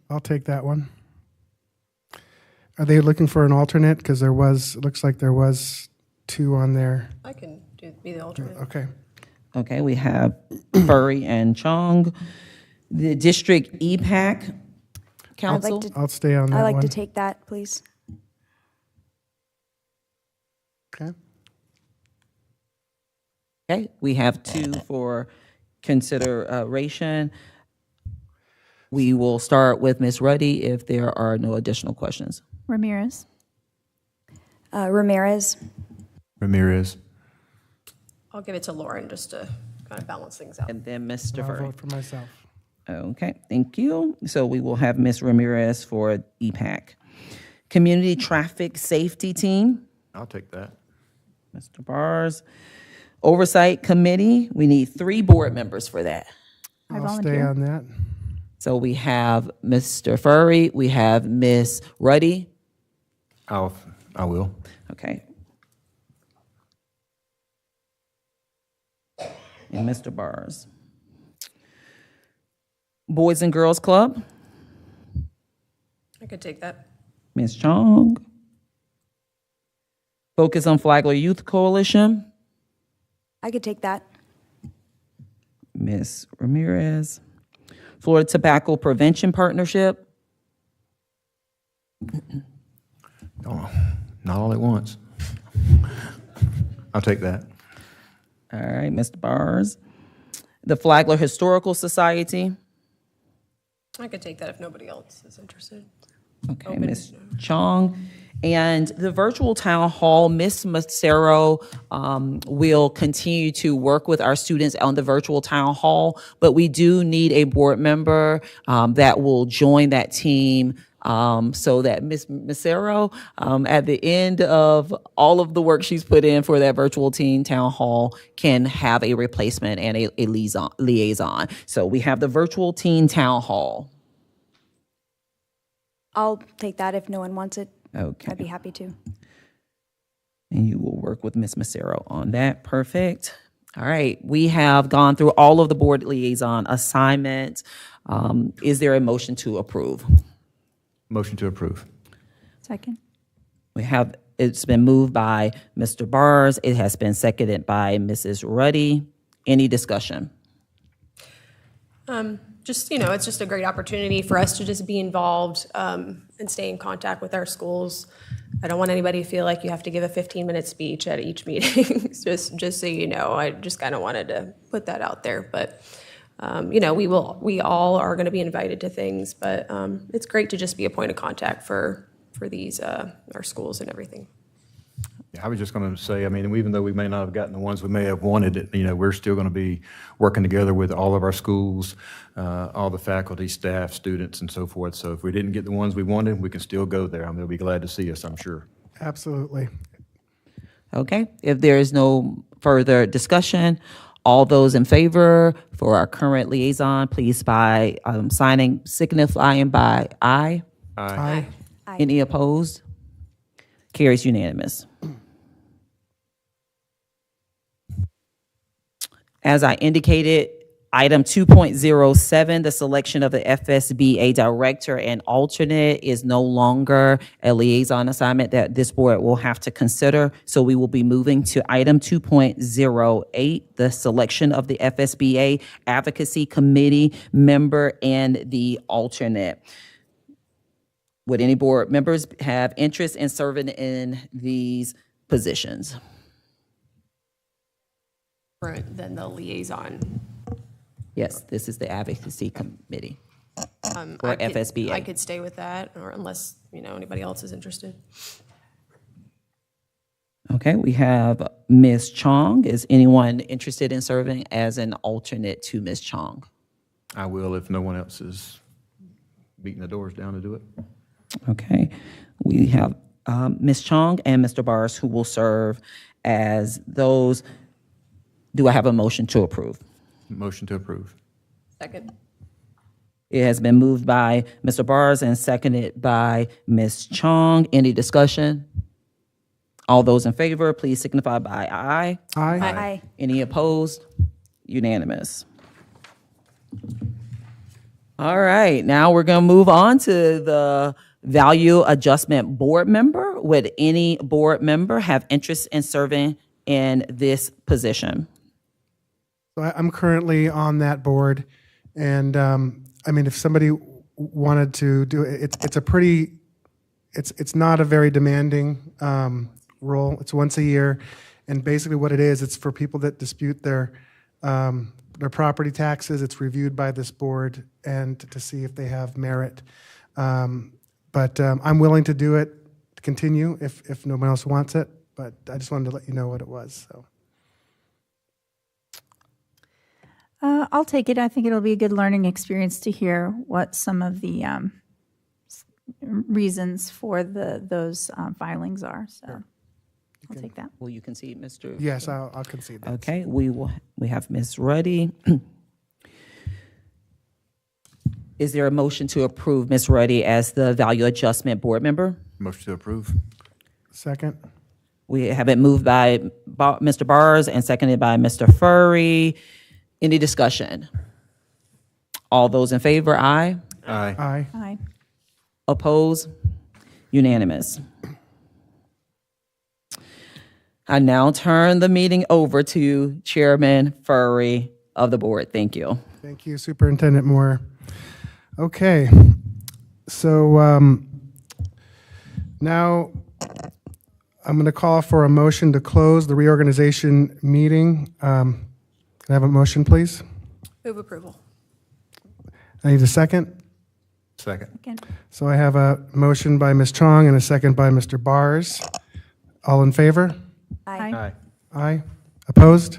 I'll take that one. Are they looking for an alternate? Because it looks like there was 2 on there. I can be the alternate. Okay. Okay, we have Furry and Chong. The District EPAC Council. I'll stay on that I'd like one. to take that, please. Okay. Okay, we have 2 for consideration. We will start with Ms. Ruddy if there are no additional questions. Ramirez. Ramirez. Ramirez. I'll give it to Lauren just to kind of balance things out. And then Mr. I'll Furry. vote for myself. Okay, thank you. So we will have Ms. Ramirez for EPAC. Community Traffic Safety Team, I'll take that. Mr. Bars. Oversight Committee, we need 3 board members for that. I'll stay on that. So we have Mr. Furry, we have Ms. Ruddy. I will. Okay. And Mr. Bars. Boys and Girls Club, I could take that. Ms. Chong. Focus on Flagler Youth Coalition, I could take that. Ms. Ramirez. Florida Tobacco Prevention Partnership, Oh, not all at once. I'll take that. all right, Mr. Bars. The Flagler Historical Society, I could take that if nobody else is interested. okay, Open. Ms. Chong. And the virtual town hall, Ms. Macero will continue to work with our students on the virtual town hall, but we do need a board member that will join that team so that Ms. Macero, at the end of all of the work she's put in for that virtual teen town hall, can have a replacement and a liaison. So we have the virtual teen town hall. I'll take that if no one wants it. Okay. I'd be happy to. And you will work with Ms. Macero on that. Perfect. All right. We have gone through all of the board liaison assignments. Is there a motion to approve? Motion to approve. Second. It's been moved by Mr. Bars. It has been seconded by Mrs. Ruddy. Any discussion? It's just a great opportunity for us to just be involved and stay in contact with our schools. I don't want anybody to feel like you have to give a 15-minute speech at each meeting, just so you know. I just kind of wanted to put that out there. But, we all are going to be invited to things, but it's great to just be a point of contact for these, our schools and everything. Yeah, I was just going to say, even though we may not have gotten the ones we may have wanted, we're still going to be working together with all of our schools, all the faculty, staff, students, and so forth. So if we didn't get the ones we wanted, we can still go there. They'll be glad to see us, I'm sure. Absolutely. Okay. If there is no further discussion, All those in favor for our current liaison, please by signifying by aye. Aye. Any opposed? Carries unanimous. As I indicated, item 2.07, the selection of the FSBA director and alternate is no longer a liaison assignment that this board will have to consider. So we will be moving to item 2.08, the selection of the FSBA advocacy committee member and the alternate. Would any board members have interest in serving in these positions? Different than the liaison. Yes, this is the advocacy committee or I could- FSBA. I could stay with that, or unless, anybody else is interested. Okay, we have Ms. Chong. Is anyone interested in serving as an alternate to Ms. Chong? I will if no one else is beating the doors down to do it. Okay, we have Ms. Chong and Mr. Bars who will serve as those. Do I have a motion to approve? Motion to approve. Second. It has been moved by Mr. Bars and seconded by Ms. Chong. Any discussion? All those in favor, please signify by aye. Aye. Aye. Any opposed? Unanimous. All right, now we're going to move on to the Value Adjustment Board member. Would any board member have interest in serving in this position? So I'm currently on that board, and if somebody wanted to do it, it's not a very demanding role. It's once a year, and basically what it is, it's for people that dispute their property taxes. It's reviewed by this board and to see if they have merit. But I'm willing to do it, to continue if no one else wants it. But I just wanted to let you know what it was. So. I'll take it. I think it'll be a good learning experience to hear what some of the reasons for those filings are. So I'll take that. Will you concede, Mr.? Yes, I'll concede that. Okay, we have Ms. Ruddy. Is there a motion to approve Ms. Ruddy as the Value Adjustment Board member? Motion to approve. Second. We have it moved by Mr. Bars and seconded by Mr. Furry. Any discussion? All those in favor, aye. Aye. Aye. Aye. Oppose? Unanimous. I now turn the meeting over to Chairman Furry of the board. Thank you. Thank you, Superintendent Moore. Okay, so now I'm going to call for a motion to close the reorganization meeting. Can I have a motion, please? Move approval. I need a second. Second. So I have a motion by Ms. Chong and a second by Mr. Bars. All in favor? Aye. Aye. Aye. Opposed?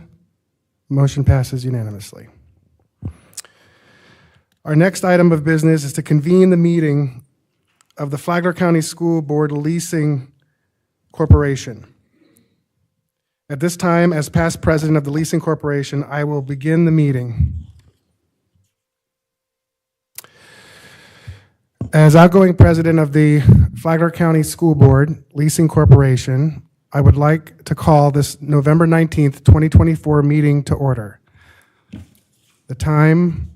Motion passes unanimously. Our next item of business is to convene the meeting of the Flagler County School Board Leasing Corporation. At this time, as past president of the Leasing Corporation, I will begin the meeting. As outgoing president of the Flagler County School Board Leasing Corporation, I would like to call this November 19th, 2024 meeting to order. The time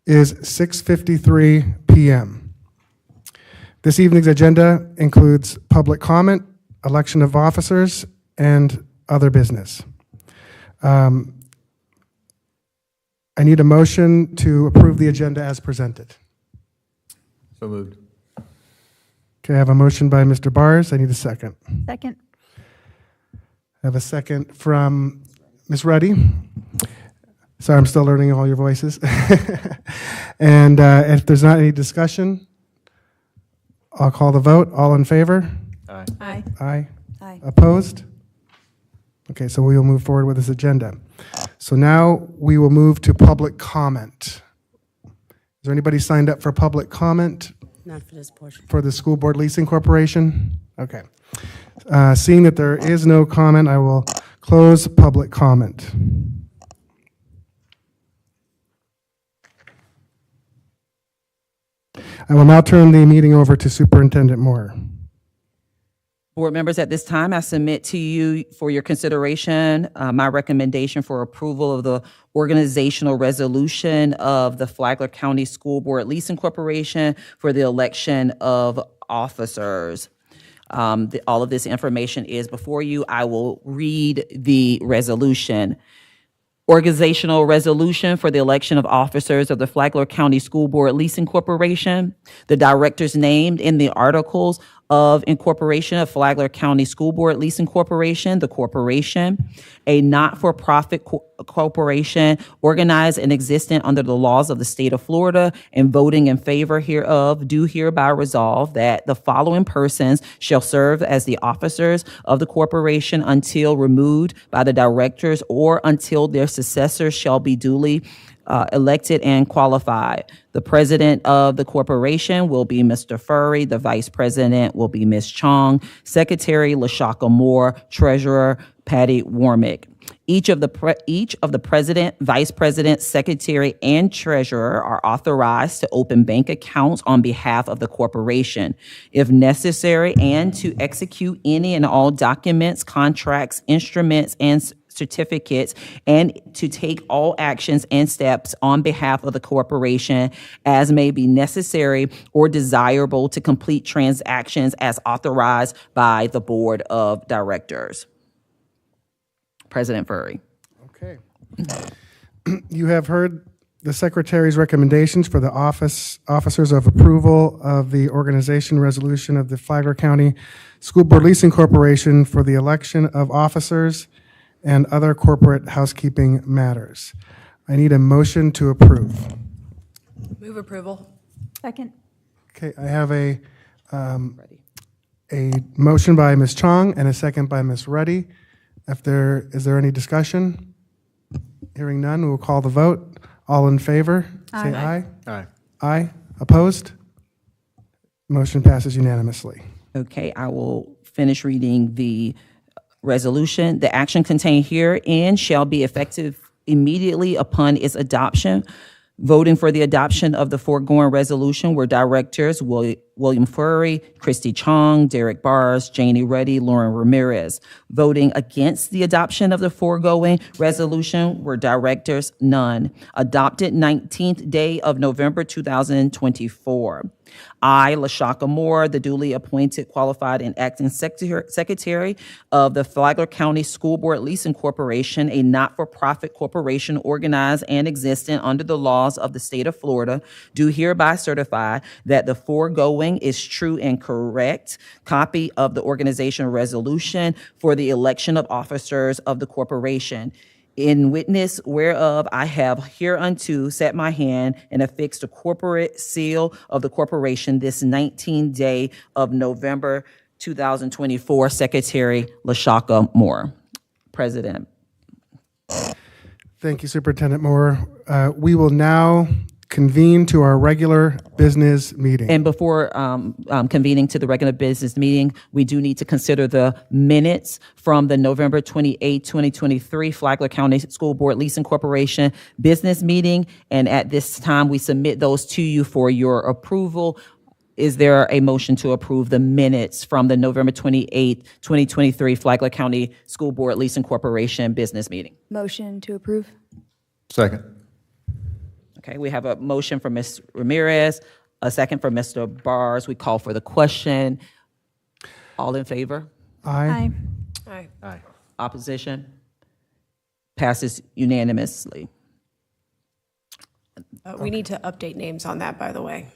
is 6:53 p.m. This evening's agenda includes public comment, election of officers, and other business. I need a motion to approve the agenda as presented. So moved. Okay, I have a motion by Mr. Bars. I need a second. Second. I have a second from Ms. Ruddy. Sorry, I'm still learning all your voices. And if there's not any discussion, I'll call the vote. All in favor? Aye. Aye. Aye. Aye. Opposed? Okay, so we will move forward with this agenda. So now we will move to public comment. Is there anybody signed up for public comment? Not for this portion. For the School Board Leasing Corporation? Okay. Seeing that there is no comment, I will close public comment. I will now turn the meeting over to Superintendent Moore. Board members, at this time, I submit to you for your consideration my recommendation for approval of the organizational resolution of the Flagler County School Board Leasing Corporation for the election of officers. All of this information is before you. I will read the resolution. Organizational resolution for the election of officers of the Flagler County School Board Leasing Corporation. The directors named in the articles of incorporation of Flagler County School Board Leasing Corporation, the corporation, a not-for-profit corporation organized and existent under the laws of the state of Florida, and voting in favor hereof, do hereby resolve that the following persons shall serve as the officers of the corporation until removed by the directors or until their successors shall be duly elected and qualified. The president of the corporation will be Mr. Furry. The vice president will be Ms. Chong. Secretary LaShaka Moore. Treasurer Patty Warmick. Each of the president, vice president, secretary, and treasurer are authorized to open bank accounts on behalf of the corporation, if necessary, and to execute any and all documents, contracts, instruments, and certificates, and to take all actions and steps on behalf of the corporation as may be necessary or desirable to complete transactions as authorized by the board of directors. President Furry. Okay. You have heard the Secretary's recommendations for the officers of approval of the organization resolution of the Flagler County School Board Leasing Corporation for the election of officers and other corporate housekeeping matters. I need a motion to approve. Move approval. Second. Okay, I have a motion by Ms. Chong and a second by Ms. Ruddy. Is there any discussion? Hearing none, we will call the vote. All in favor, say aye. Aye. Aye. Opposed? Motion passes unanimously. Okay, I will finish reading the resolution. The action contained herein shall be effective immediately upon its adoption. Voting for the adoption of the foregoing resolution were directors William Furry, Christy Chong, Derek Bars, Janie Ruddy, Lauren Ramirez. Voting against the adoption of the foregoing resolution were directors none. Adopted 19th day of November 2024. I, LaShaka Moore, the duly appointed, qualified, and acting secretary of the Flagler County School Board Leasing Corporation, a not-for-profit corporation organized and existent under the laws of the state of Florida, do hereby certify that the foregoing is true and correct. Copy of the organizational resolution for the election of officers of the corporation. In witness whereof I have hereunto set my hand and affixed the corporate seal of the corporation this 19th day of November 2024, Secretary LaShaka Moore. President. Thank you, Superintendent Moore. We will now convene to our regular business meeting. And before convening to the regular business meeting, we do need to consider the minutes from the November 28, 2023 Flagler County School Board Leasing Corporation business meeting. And at this time, we submit those to you for your approval. Is there a motion to approve the minutes from the November 28, 2023 Flagler County School Board Leasing Corporation business meeting? Motion to approve. Second. Okay, we have a motion from Ms. Ramirez, a second from Mr. Bars. We call for the question. All in favor? Aye. Aye. Aye. Opposition? Passes unanimously. We need to update names on that, by the way.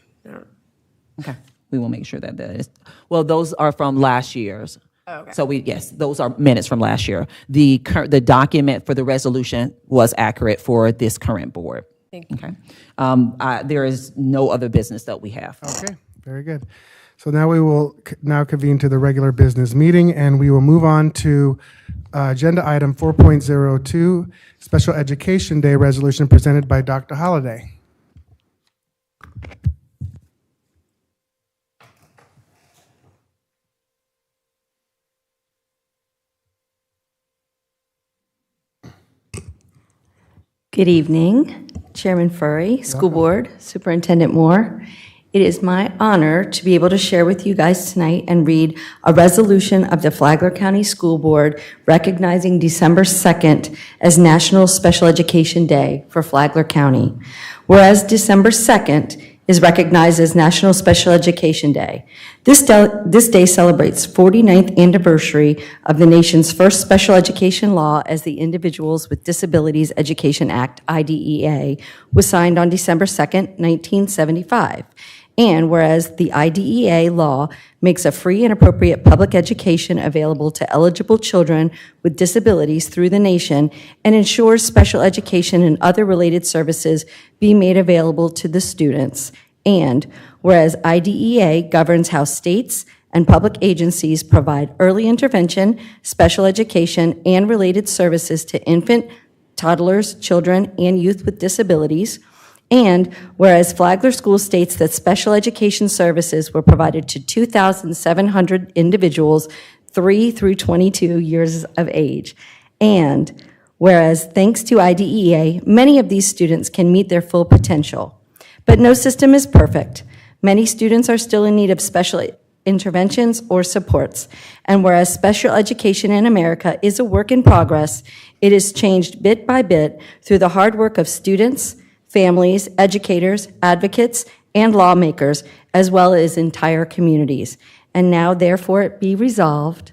Okay, we will make sure that that is, well, those are from last year's. Oh, okay. So yes, those are minutes from last year. The document for the resolution was accurate for this current board. Thank you. Okay. There is no other business that we have. Okay, very good. So now we will now convene to the regular business meeting, and we will move on to agenda item 4.02, Special Education Day resolution presented by Dr. Holliday. Good evening, Chairman Furry, School Board, Superintendent Moore. It is my honor to be able to share with you guys tonight and read a resolution of the Flagler County School Board recognizing December 2nd as National Special Education Day for Flagler County. Whereas December 2nd is recognized as National Special Education Day. This day celebrates 49th anniversary of the nation's first special education law as the Individuals with Disabilities Education Act, IDEA, was signed on December 2nd, 1975. And whereas the IDEA law makes a free and appropriate public education available to eligible children with disabilities through the nation and ensures special education and other related services be made available to the students. And whereas IDEA governs how states and public agencies provide early intervention, special education, and related services to infant, toddlers, children, and youth with disabilities. And whereas Flagler School states that special education services were provided to 2,700 individuals 3 through 22 years of age. And whereas thanks to IDEA, many of these students can meet their full potential. But no system is perfect. Many students are still in need of special interventions or supports. And whereas special education in America is a work in progress, it is changed bit by bit through the hard work of students, families, educators, advocates, and lawmakers, as well as entire communities. And now, therefore, it be resolved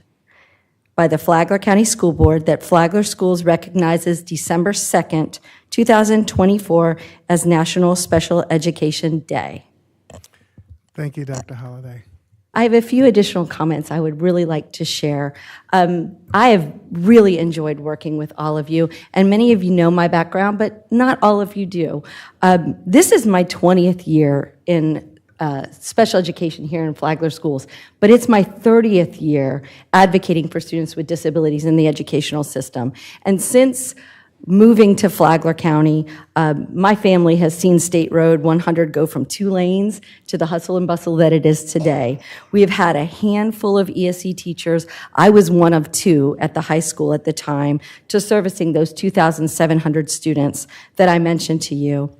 by the Flagler County School Board that Flagler Schools recognizes December 2nd, 2024 as National Special Education Day. Thank you, Dr. Holliday. I have a few additional comments I would really like to share. I have really enjoyed working with all of you, and many of you know my background, but not all of you do. This is my 20th year in special education here in Flagler Schools, but it's my 30th year advocating for students with disabilities in the educational system. And since moving to Flagler County, my family has seen State Road 100 go from 2 lanes to the hustle and bustle that it is today. We have had a handful of ESE teachers. I was one of 2 at the high school at the time to servicing those 2,700 students that I mentioned to you.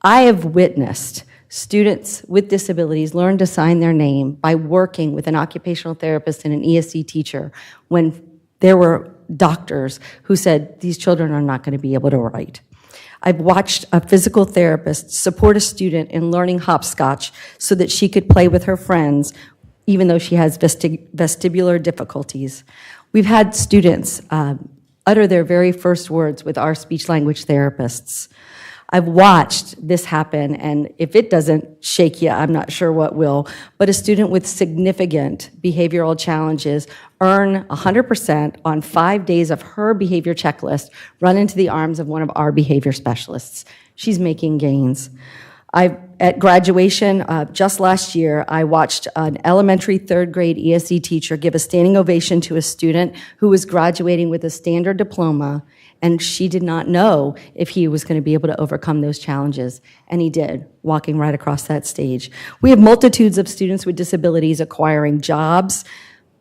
I have witnessed students with disabilities learn to sign their name by working with an occupational therapist and an ESE teacher when there were doctors who said these children are not going to be able to write. I've watched a physical therapist support a student in learning hopscotch so that she could play with her friends, even though she has vestibular difficulties. We've had students utter their very first words with our speech-language therapists. I've watched this happen, and if it doesn't shake you, I'm not sure what will. But a student with significant behavioral challenges earn 100% on 5 days of her behavior checklist, run into the arms of one of our behavior specialists. She's making gains. At graduation, just last year, I watched an elementary 3rd grade ESE teacher give a standing ovation to a student who was graduating with a standard diploma, and she did not know if he was going to be able to overcome those challenges, and he did, walking right across that stage. We have multitudes of students with disabilities acquiring jobs,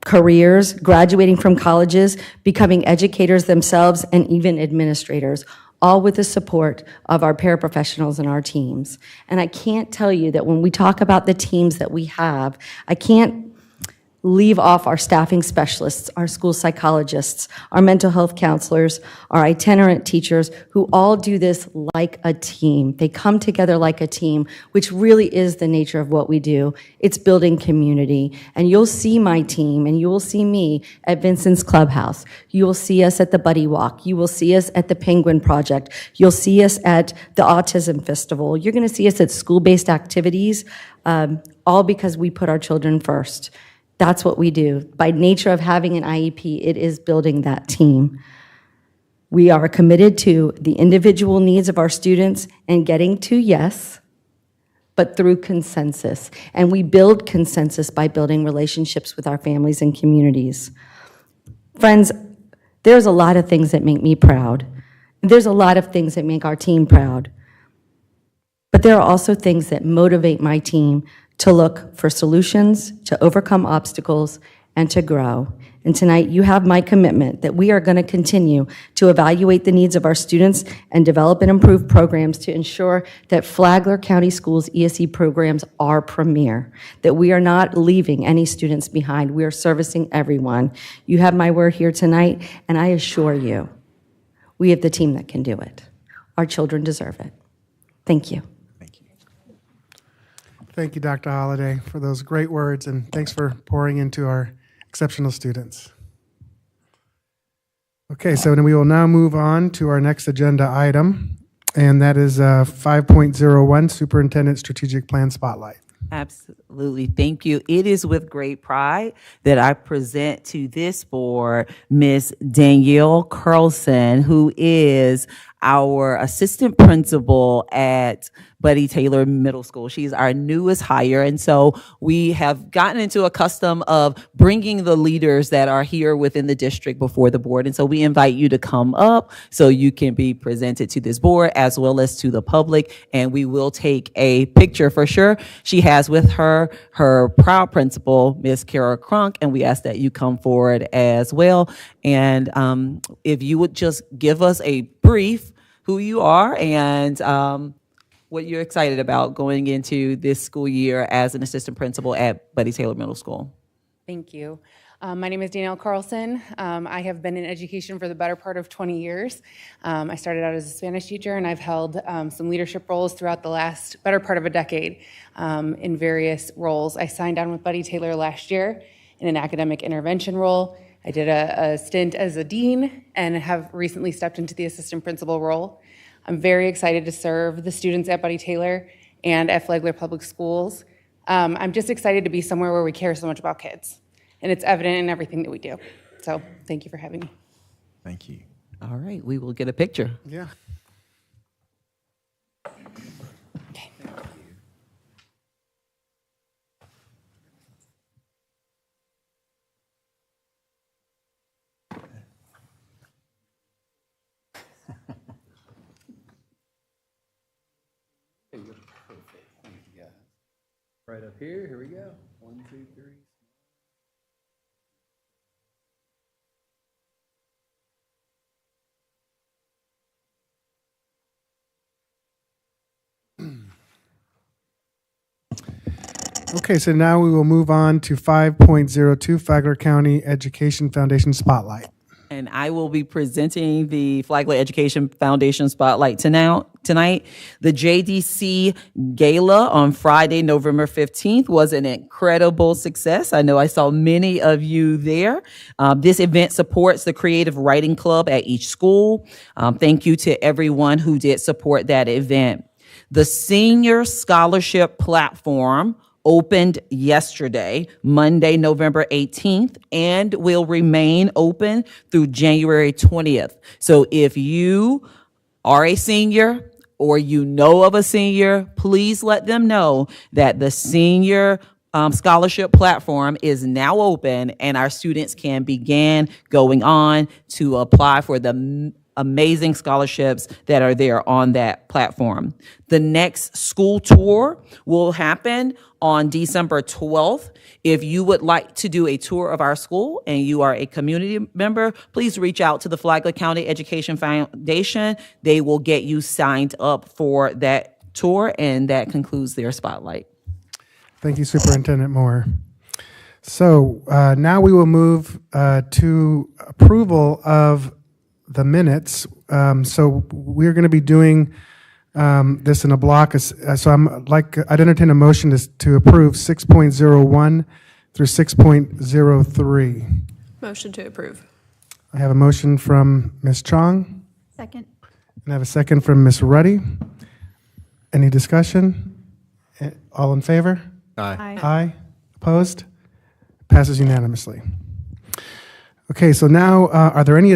careers, graduating from colleges, becoming educators themselves, and even administrators, all with the support of our paraprofessionals and our teams. And I can't tell you that when we talk about the teams that we have, I can't leave off our staffing specialists, our school psychologists, our mental health counselors, our itinerant teachers, who all do this like a team. They come together like a team, which really is the nature of what we do. It's building community. And you'll see my team, and you will see me at Vincent's Clubhouse. You will see us at the Buddy Walk. You will see us at the Penguin Project. You'll see us at the Autism Festival. You're going to see us at school-based activities, all because we put our children first. That's what we do. By nature of having an IEP, it is building that team. We are committed to the individual needs of our students and getting to yes, but through consensus. And we build consensus by building relationships with our families and communities. Friends, there's a lot of things that make me proud. There's a lot of things that make our team proud. But there are also things that motivate my team to look for solutions, to overcome obstacles, and to grow. And tonight, you have my commitment that we are going to continue to evaluate the needs of our students and develop and improve programs to ensure that Flagler County Schools ESE programs are premier, that we are not leaving any students behind. We are servicing everyone. You have my word here tonight, and I assure you, we have the team that can do it. Our children deserve it. Thank you. Thank you, Dr. Holliday, for those great words, and thanks for pouring into our exceptional students. Okay, so then we will now move on to our next agenda item, and that is 5.01, Superintendent Strategic Plan Spotlight. Absolutely. Thank you. It is with great pride that I present to this board Ms. Danielle Carlson, who is our assistant principal at Buddy Taylor Middle School. She's our newest hire. And so we have gotten into a custom of bringing the leaders that are here within the district before the board. And so we invite you to come up so you can be presented to this board as well as to the public. And we will take a picture for sure. She has with her her proud principal, Ms. Kara Crunk, and we ask that you come forward as well. And if you would just give us a brief who you are and what you're excited about going into this school year as an assistant principal at Buddy Taylor Middle School. Thank you. My name is Danielle Carlson. I have been in education for the better part of 20 years. I started out as a Spanish teacher, and I've held some leadership roles throughout the last better part of a decade in various roles. I signed on with Buddy Taylor last year in an academic intervention role. I did a stint as a dean and have recently stepped into the assistant principal role. I'm very excited to serve the students at Buddy Taylor and at Flagler Public Schools. I'm just excited to be somewhere where we care so much about kids, and it's evident in everything that we do. So thank you for having me. Thank you. All right, we will get a picture. Yeah. Right up here we go. 1, 2, 3. Okay, so now we will move on to 5.02, Flagler County Education Foundation Spotlight. And I will be presenting the Flagler Education Foundation Spotlight tonight. The JDC Gala on Friday, November 15th was an incredible success. I know I saw many of you there. This event supports the Creative Writing Club at each school. Thank you to everyone who did support that event. The Senior Scholarship Platform opened yesterday, Monday, November 18th, and will remain open through January 20th. So if you are a senior or you know of a senior, please let them know that the Senior Scholarship Platform is now open and our students can begin going on to apply for the amazing scholarships that are there on that platform. The next school tour will happen on December 12th. If you would like to do a tour of our school and you are a community member, please reach out to the Flagler County Education Foundation. They will get you signed up for that tour, and that concludes their spotlight. Thank you, Superintendent Moore. So now we will move to approval of the minutes. So we're going to be doing this in a block. So I'd entertain a motion to approve 6.01 through 6.03. Motion to approve. I have a motion from Ms. Chong, Second. and I have a second from Ms. Ruddy. Any discussion? All in favor? Aye. Aye. Opposed? Passes unanimously. Okay, so now, are there any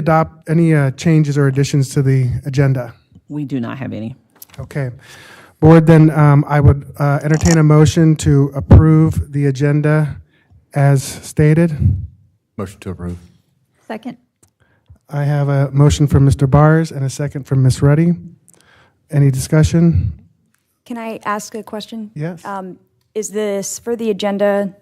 changes or additions to the agenda? We do not have any. Okay. Board, then I would entertain a motion to approve the agenda as stated. Motion to approve. Second. I have a motion from Mr. Bars and a second from Ms. Ruddy. Any discussion? Can I ask a question? Yes. Is this for the agenda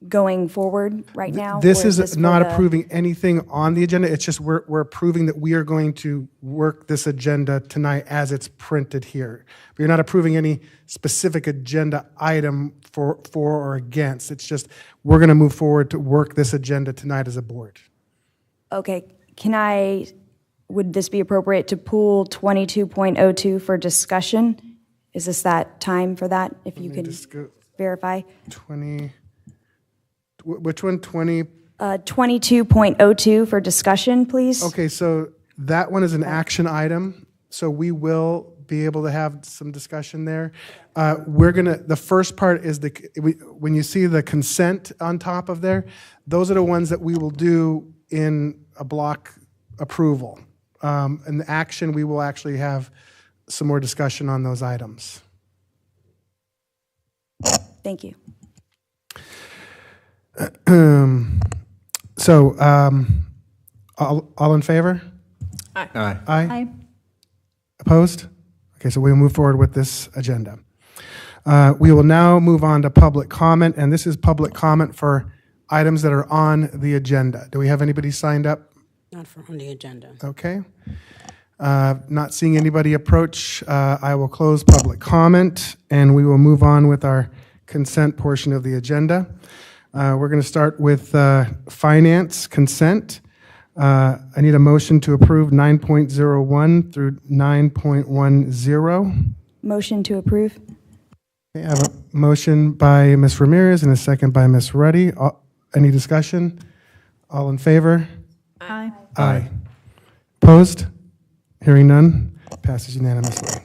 going forward right now? This or is this for not the- approving anything on the agenda. It's just we're approving that we are going to work this agenda tonight as it's printed here. We're not approving any specific agenda item for or against. It's just we're going to move forward to work this agenda tonight as a board. Okay, would this be appropriate to pull 22.02 for discussion? Is this that time for that, if you can verify? 20, which one, 20? 22.02 for discussion, please. Okay, so that one is an action item, so we will be able to have some discussion there. The first part is when you see the consent on top of there, those are the ones that we will do in a block approval. And the action, we will actually have some more discussion on those items. Thank you. So, all in favor? Aye. Aye. Aye. Opposed? Okay, so we'll move forward with this agenda. We will now move on to public comment, and this is public comment for items that are on the agenda. Do we have anybody signed up? Not for on the agenda. Okay. Not seeing anybody approach, I will close public comment, and we will move on with our consent portion of the agenda. We're going to start with finance consent. I need a motion to approve 9.01 through 9.10. Motion to approve. Okay, I have a motion by Ms. Ramirez and a second by Ms. Ruddy. Any discussion? All in favor? Aye. Aye. Opposed? Hearing none, passes unanimously.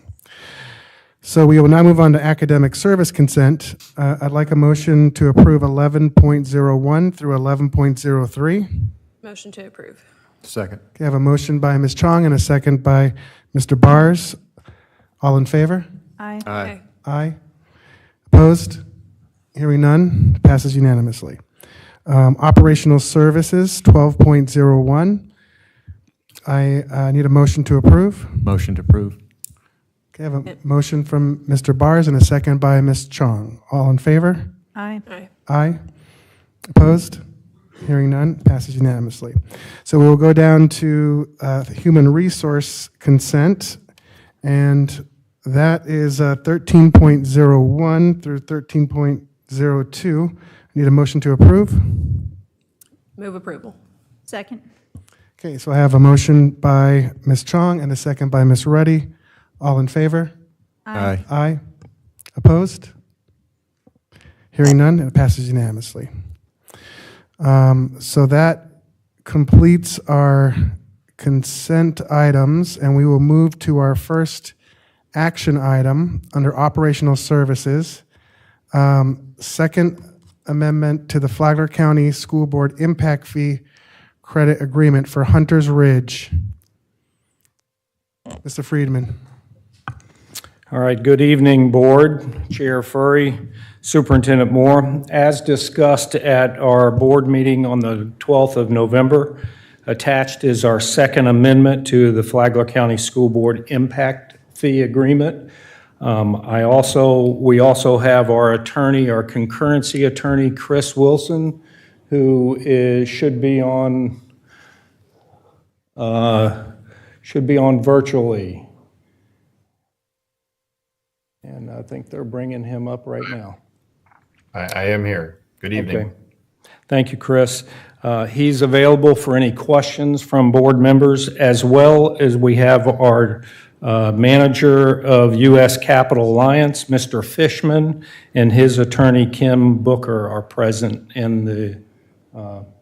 So we will now move on to academic service consent. I'd like a motion to approve 11.01 through 11.03. Motion to approve. Second. Okay, I have a motion by Ms. Chong and a second by Mr. Bars. All in favor? Aye. Aye. Aye. Opposed? Hearing none, passes unanimously. Operational services, 12.01. I need a motion to approve. Motion to approve. Okay, I have a motion from Mr. Bars and a second by Ms. Chong. All in favor? Aye. Aye. Aye. Opposed? Hearing none, passes unanimously. So we will go down to human resource consent, and that is 13.01 through 13.02. I need a motion to approve. Move approval. Second. Okay, so I have a motion by Ms. Chong and a second by Ms. Ruddy. All in favor? Aye. Aye. Opposed? Hearing none, it passes unanimously. So that completes our consent items, and we will move to our first action item under operational services. Second amendment to the Flagler County School Board Impact Fee Credit Agreement for Hunters Ridge. Mr. Friedman. All right, good evening, Board, Chair Furry, Superintendent Moore. As discussed at our board meeting on the 12th of November, attached is our second amendment to the Flagler County School Board Impact Fee Agreement. We also have our attorney, our concurrency attorney, Chris Wilson, who should be on virtually. And I think they're bringing him up right now. I am here. Good evening. Okay. Thank you, Chris. He's available for any questions from board members, as well as we have our manager of U.S. Capital Alliance, Mr. Fishman, and his attorney, Kim Booker, are present in the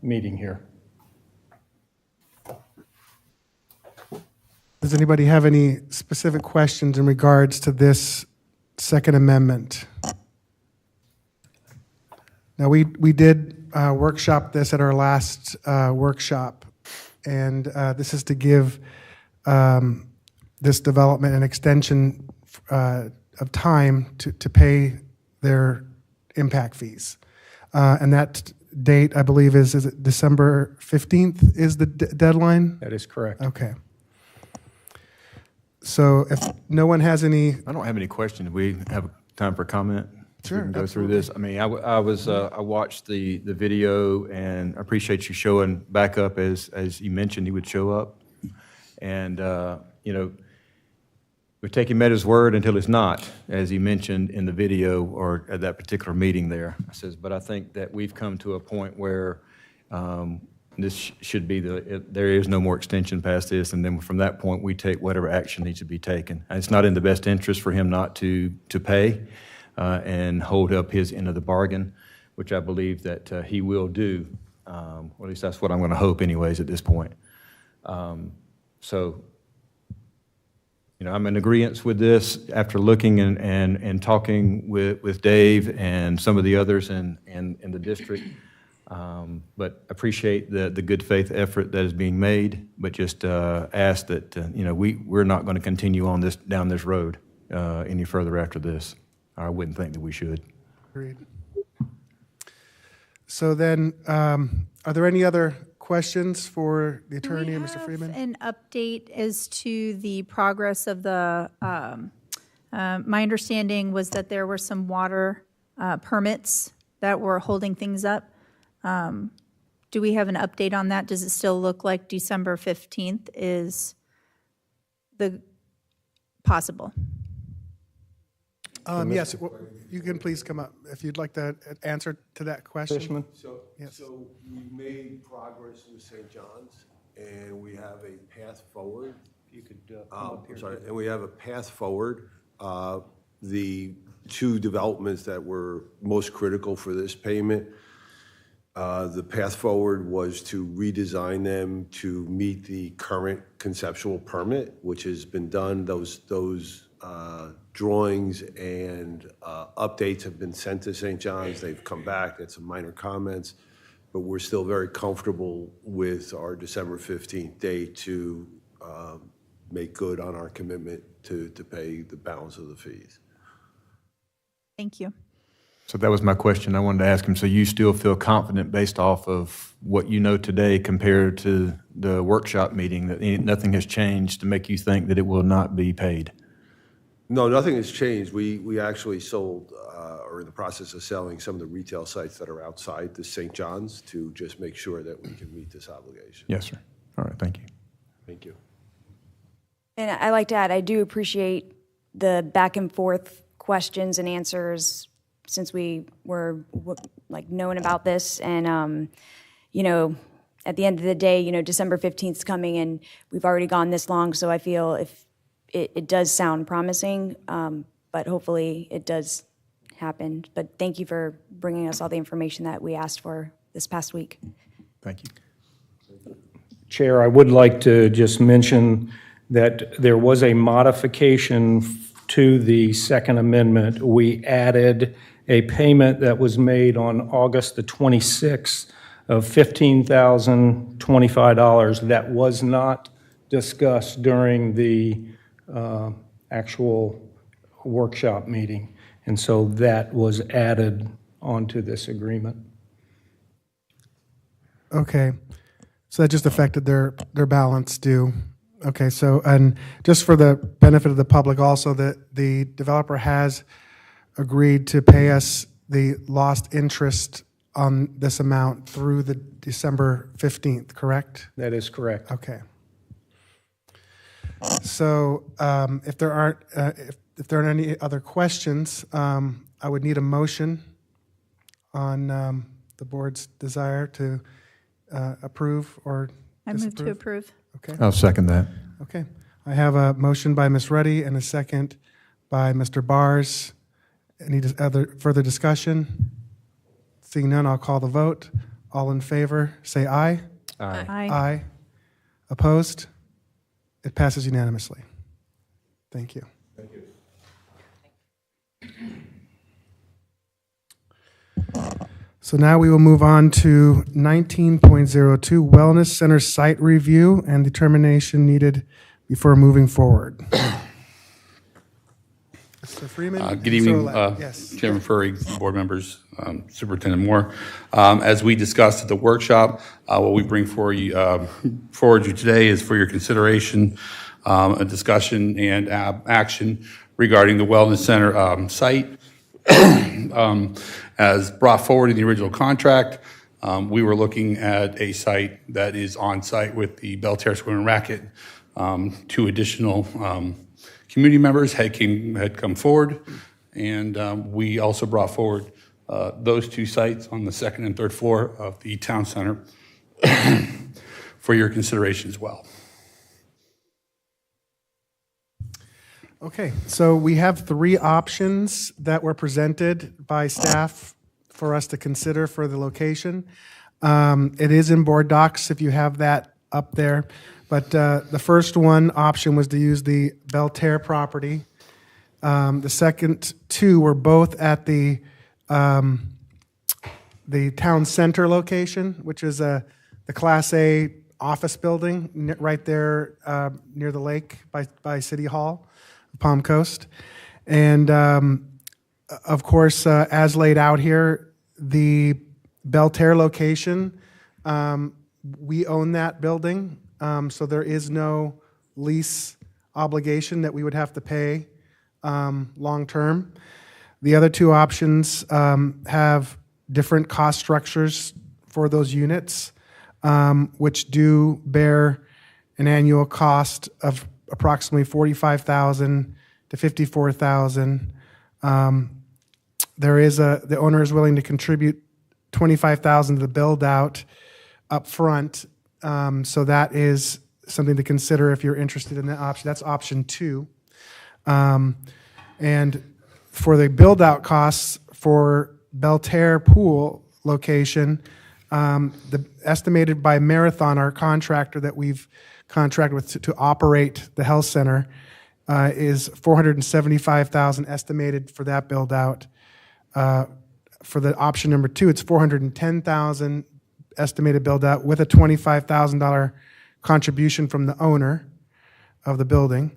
meeting here. Does anybody have any specific questions in regards to this Second Amendment? Now, we did workshop this at our last workshop, and this is to give this development an extension of time to pay their impact fees. And that date, I believe, is it December 15th is the deadline? That is correct. Okay. So if no one has any, I don't have any questions. We have time for comment. Sure, We can go through this. I mean, I watched the video, and I appreciate you showing back up as you mentioned he would show up. And, you know, we're taking him at his word until it's not, as he mentioned in the video or at that particular meeting there. I says, but I think that we've come to a point where this should be there is no more extension past this, and then from that point, we take whatever action needs to be taken. And it's not in the best interest for him not to pay and hold up his end of the bargain, which I believe that he will do. Or at least that's what I'm going to hope anyways at this point. So, you know, I'm in agreement with this after looking and talking with Dave and some of the others in the district. But appreciate the good faith effort that is being made, but just ask that, you know, we're not going to continue on down this road any further after this. I wouldn't think that we should. Agreed. So then, are there any other questions for the attorney and Mr. Freeman? An update as to the progress of the, my understanding was that there were some water permits that were holding things up. Do we have an update on that? Does it still look like December 15th is the possible? Yes, you can please come up if you'd like to answer to that question. Fishman? Yes. So we made progress with St. John's, and we have a path forward. You could I'm sorry, and we have a path forward. The two developments that were most critical for this payment, the path forward was to redesign them to meet the current conceptual permit, which has been done. Those drawings and updates have been sent to St. John's. They've come back. That's some minor comments, but we're still very comfortable with our December 15th date to make good on our commitment to pay the balance of the fees. Thank you. So that was my question. I wanted to ask him, so you still feel confident based off of what you know today compared to the workshop meeting that nothing has changed to make you think that it will not be paid? No, nothing has changed. We actually sold, or in the process of selling, some of the retail sites that are outside the St. John's to just make sure that we can meet this obligation. Yes, sir. All right, thank you. Thank you. And I like to add, I do appreciate the back and forth questions and answers since we were like knowing about this. And, you know, at the end of the day, you know, December 15th is coming and we've already gone this long. So I feel if it does sound promising, but hopefully it does happen. But thank you for bringing us all the information that we asked for this past week. Thank you. Chair, I would like to just mention that there was a modification to the Second Amendment. We added a payment that was made on August the 26th of $15,025 that was not discussed during the actual workshop meeting. And so that was added onto this agreement. Okay, so that just affected their balance due. Okay, so, and just for the benefit of the public also, that the developer has agreed to pay us the lost interest on this amount through the December 15th, correct? That is correct. Okay. So if there aren't any other questions, I would need a motion on the board's desire to approve or I move to approve. Okay. I'll second that. Okay. I have a motion by Ms. Ruddy and a second by Mr. Bars. Any further discussion? Seeing none, I'll call the vote. All in favor, say aye. Aye. Aye. Opposed? It passes unanimously. Thank you. Thank you. So now we will move on to 19.02, Wellness Center Site Review and Determination Needed Before Moving Forward. Mr. Freeman? Good evening, Yes. Chairman Furry, board members, Superintendent Moore. As we discussed at the workshop, what we bring forward you today is for your consideration, a discussion and action regarding the Wellness Center site As brought forward in the original contract, we were looking at a site that is on site with the Belterre Swim and Racket. 2 additional community members had come forward, and we also brought forward those 2 sites on the 2nd and 3rd floor of the town center for your consideration as well. Okay, so we have 3 options that were presented by staff for us to consider for the location. It is in board docs if you have that up there. But the first option was to use the Belterre property. The second 2 were both at the town center location, which is the Class A office building right there near the lake by City Hall, Palm Coast. And of course, as laid out here, the Belterre location, we own that building. So there is no lease obligation that we would have to pay long-term. The other 2 options have different cost structures for those units, which do bear an annual cost of approximately $45,000 to $54,000. The owner is willing to contribute $25,000 to the build-out up front. So that is something to consider if you're interested in that option. That's option 2. And for the build-out costs for Belterre Pool location, estimated by Marathon, our contractor that we've contracted with to operate the health center, is $475,000 estimated for that build-out. For the option number 2, it's $410,000 estimated build-out with a $25,000 contribution from the owner of the building.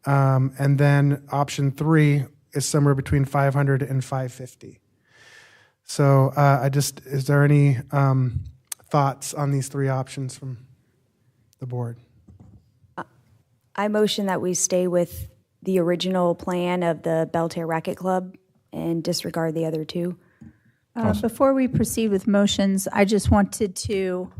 And then option 3 is somewhere between $500 and $550. So is there any thoughts on these 3 options from the board? I motion that we stay with the original plan of the Belterre Racket Club and disregard the other 2. Before we proceed with motions, I just wanted to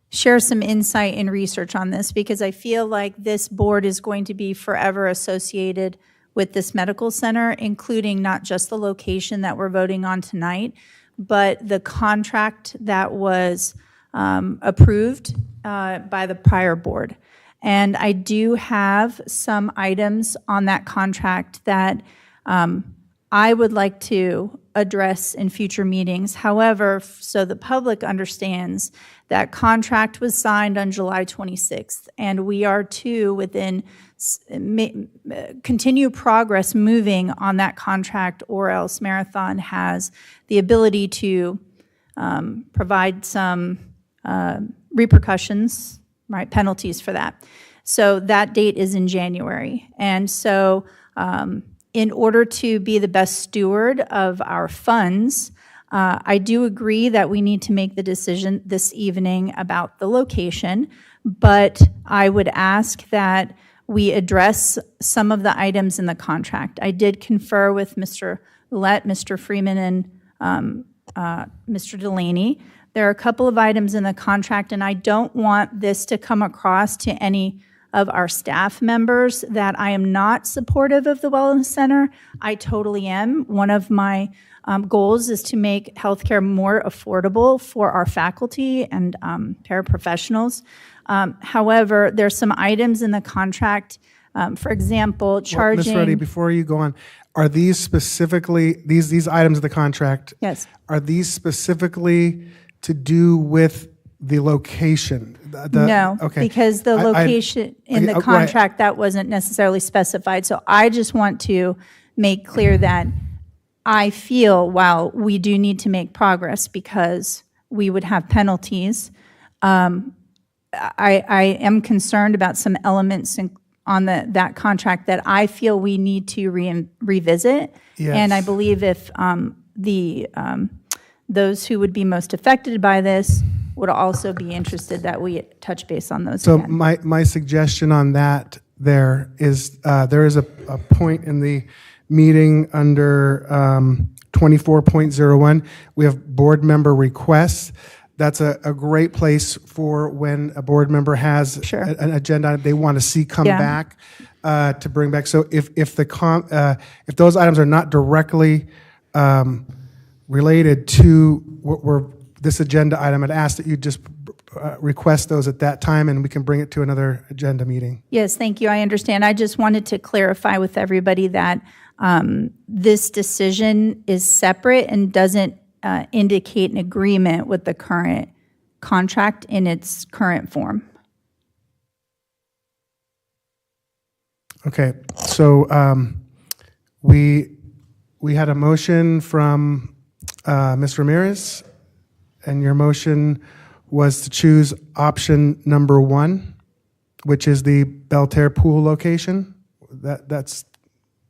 share some insight and research on this because I feel like this board is going to be forever associated with this medical center, including not just the location that we're voting on tonight, but the contract that was approved by the prior board. And I do have some items on that contract that I would like to address in future meetings. However, so the public understands, that contract was signed on July 26th, and we are to, within continue progress moving on that contract, or else Marathon has the ability to provide some repercussions, right, penalties for that. So that date is in January. And so in order to be the best steward of our funds, I do agree that we need to make the decision this evening about the location, but I would ask that we address some of the items in the contract. I did confer with Mr. Lett, Mr. Freeman, and Mr. Delaney. There are a couple of items in the contract, and I don't want this to come across to any of our staff members that I am not supportive of the Wellness Center. I totally am. One of my goals is to make healthcare more affordable for our faculty and paraprofessionals. However, there's some items in the contract, for example, charging. Ms. Reddy, before you go on, are these specifically, these items of the contract? Yes. Are these specifically to do with the location? No, okay. because the location in the contract, that wasn't necessarily specified. So I just want to make clear that I feel while we do need to make progress because we would have penalties, I am concerned about some elements on that contract that I feel we need to revisit. Yes. And I believe if those who would be most affected by this would also be interested that we touch base on those So again. my suggestion on that there is a point in the meeting under 24.01, we have board member requests. That's a great place for when a board member has an agenda they want to see come back to bring back. So if those items are not directly related to what we're this agenda item, I'd ask that you just request those at that time, and we can bring it to another agenda meeting. Yes, thank you. I understand. I just wanted to clarify with everybody that this decision is separate and doesn't indicate an agreement with the current contract in its current form. Okay, so we had a motion from Ms. Ramirez, and your motion was to choose option number 1, which is the Belterre Pool location. That's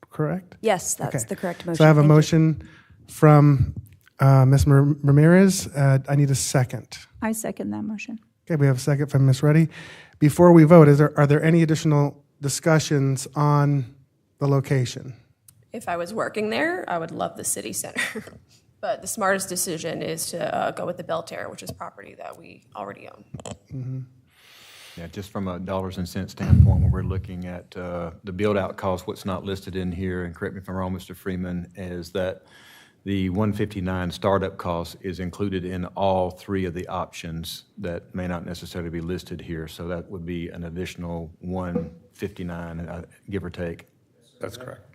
correct? Yes, that's the correct motion. So I have a Thank you. motion from Ms. Ramirez. I need a second. I second that motion. Okay, we have a second from Ms. Reddy. Before we vote, are there any additional discussions on the location? If I was working there, I would love the city center. But the smartest decision is to go with the Belterre, which is property that we already own. Mm-hmm. Yeah, just from a dollars and cents standpoint, when we're looking at the build-out cost, what's not listed in here, and correct me if I'm wrong, Mr. Freeman, is that the 159 startup cost is included in all 3 of the options that may not necessarily be listed here. So that would be an additional 159, give or take. That's correct.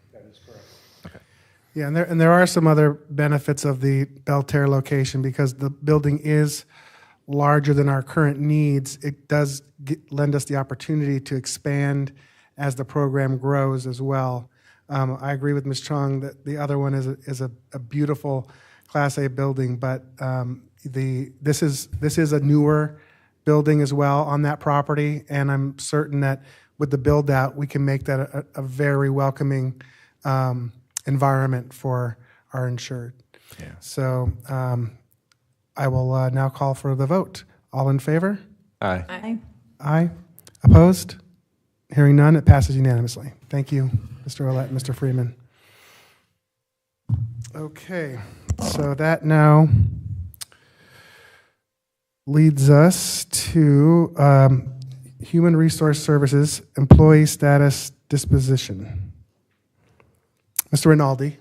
Yeah, and there are some other benefits of the Belterre location because the building is larger than our current needs. It does lend us the opportunity to expand as the program grows as well. I agree with Ms. Chong that the other one is a beautiful Class A building, but this is a newer building as well on that property, and I'm certain that with the build out, we can make that a very welcoming environment for our insured. Yeah. So I will now call for the vote. All in favor? Aye. Aye. Aye. Opposed? Hearing none, it passes unanimously. Thank you, Mr. Ouellette and Mr. Freeman. Okay, so that now leads us to Human Resource Services Employee Status Disposition. Mr. Rinaldi.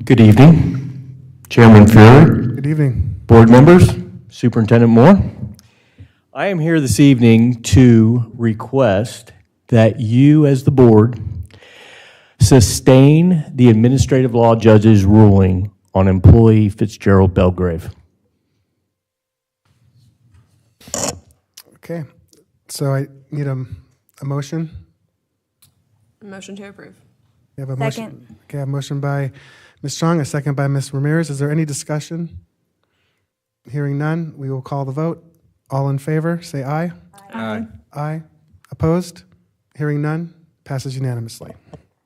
Good evening, Chairman Fury. Good evening. Board members, Superintendent Moore. I am here this evening to request that you, as the board, sustain the administrative law judge's ruling on employee Fitzgerald Belgrave. Okay, so I need a motion. Motion to approve. You have a Second. motion. Okay, a motion by Ms. Chong, a second by Ms. Ramirez. Is there any discussion? Hearing none, we will call the vote. All in favor, say aye. Aye. Aye. Opposed? Hearing none, passes unanimously.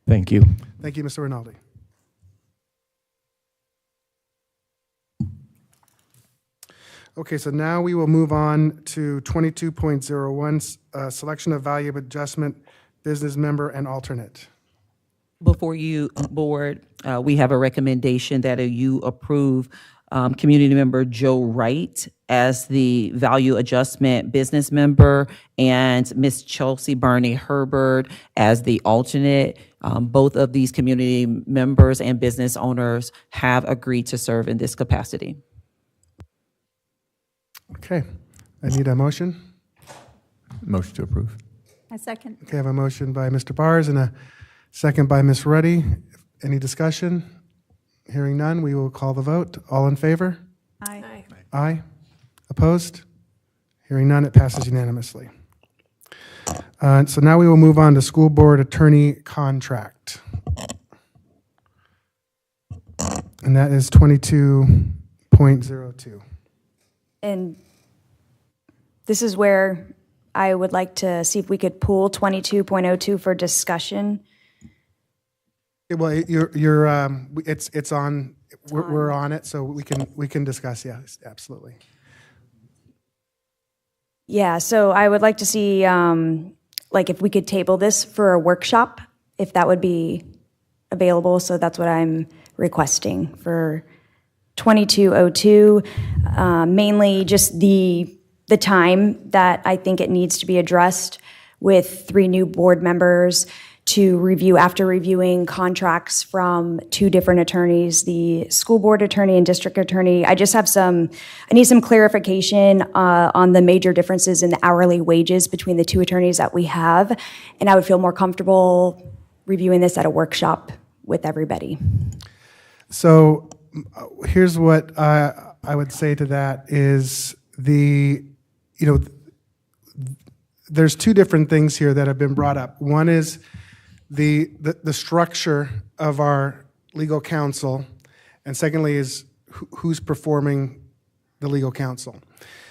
Thank you. Thank you, Mr. Rinaldi. Okay, so now we will move on to 22.01, selection of value adjustment, business member and alternate. Before you, board, we have a recommendation that you approve community member Joe Wright as the value adjustment business member and Miss Chelsea Barney Herbert as the alternate. Both of these community members and business owners have agreed to serve in this capacity. Okay, I need a motion. Motion to approve. I second. Okay, I have a motion by Mr. Bars and a second by Ms. Ruddy. Any discussion? Hearing none, we will call the vote. All in favor? Aye. Aye. Opposed? Hearing none, it passes unanimously. So now we will move on to school board attorney contract. And that is 22.02. And this is where I would like to see if we could pull 22.02 for discussion. Yeah, well, it's on. We're on it, so we can discuss. Yes, absolutely. Yeah, so I would like to see, like, if we could table this for a workshop, if that would be available. So that's what I'm requesting for 2202. Mainly just the time that I think it needs to be addressed with 3 new board members to review, after reviewing contracts from 2 different attorneys, the school board attorney and district attorney. I need some clarification on the major differences in the hourly wages between the 2 attorneys that we have. And I would feel more comfortable reviewing this at a workshop with everybody. So here's what I would say to that is there's 2 different things here that have been brought up. One is the structure of our legal counsel, and secondly is who's performing the legal counsel.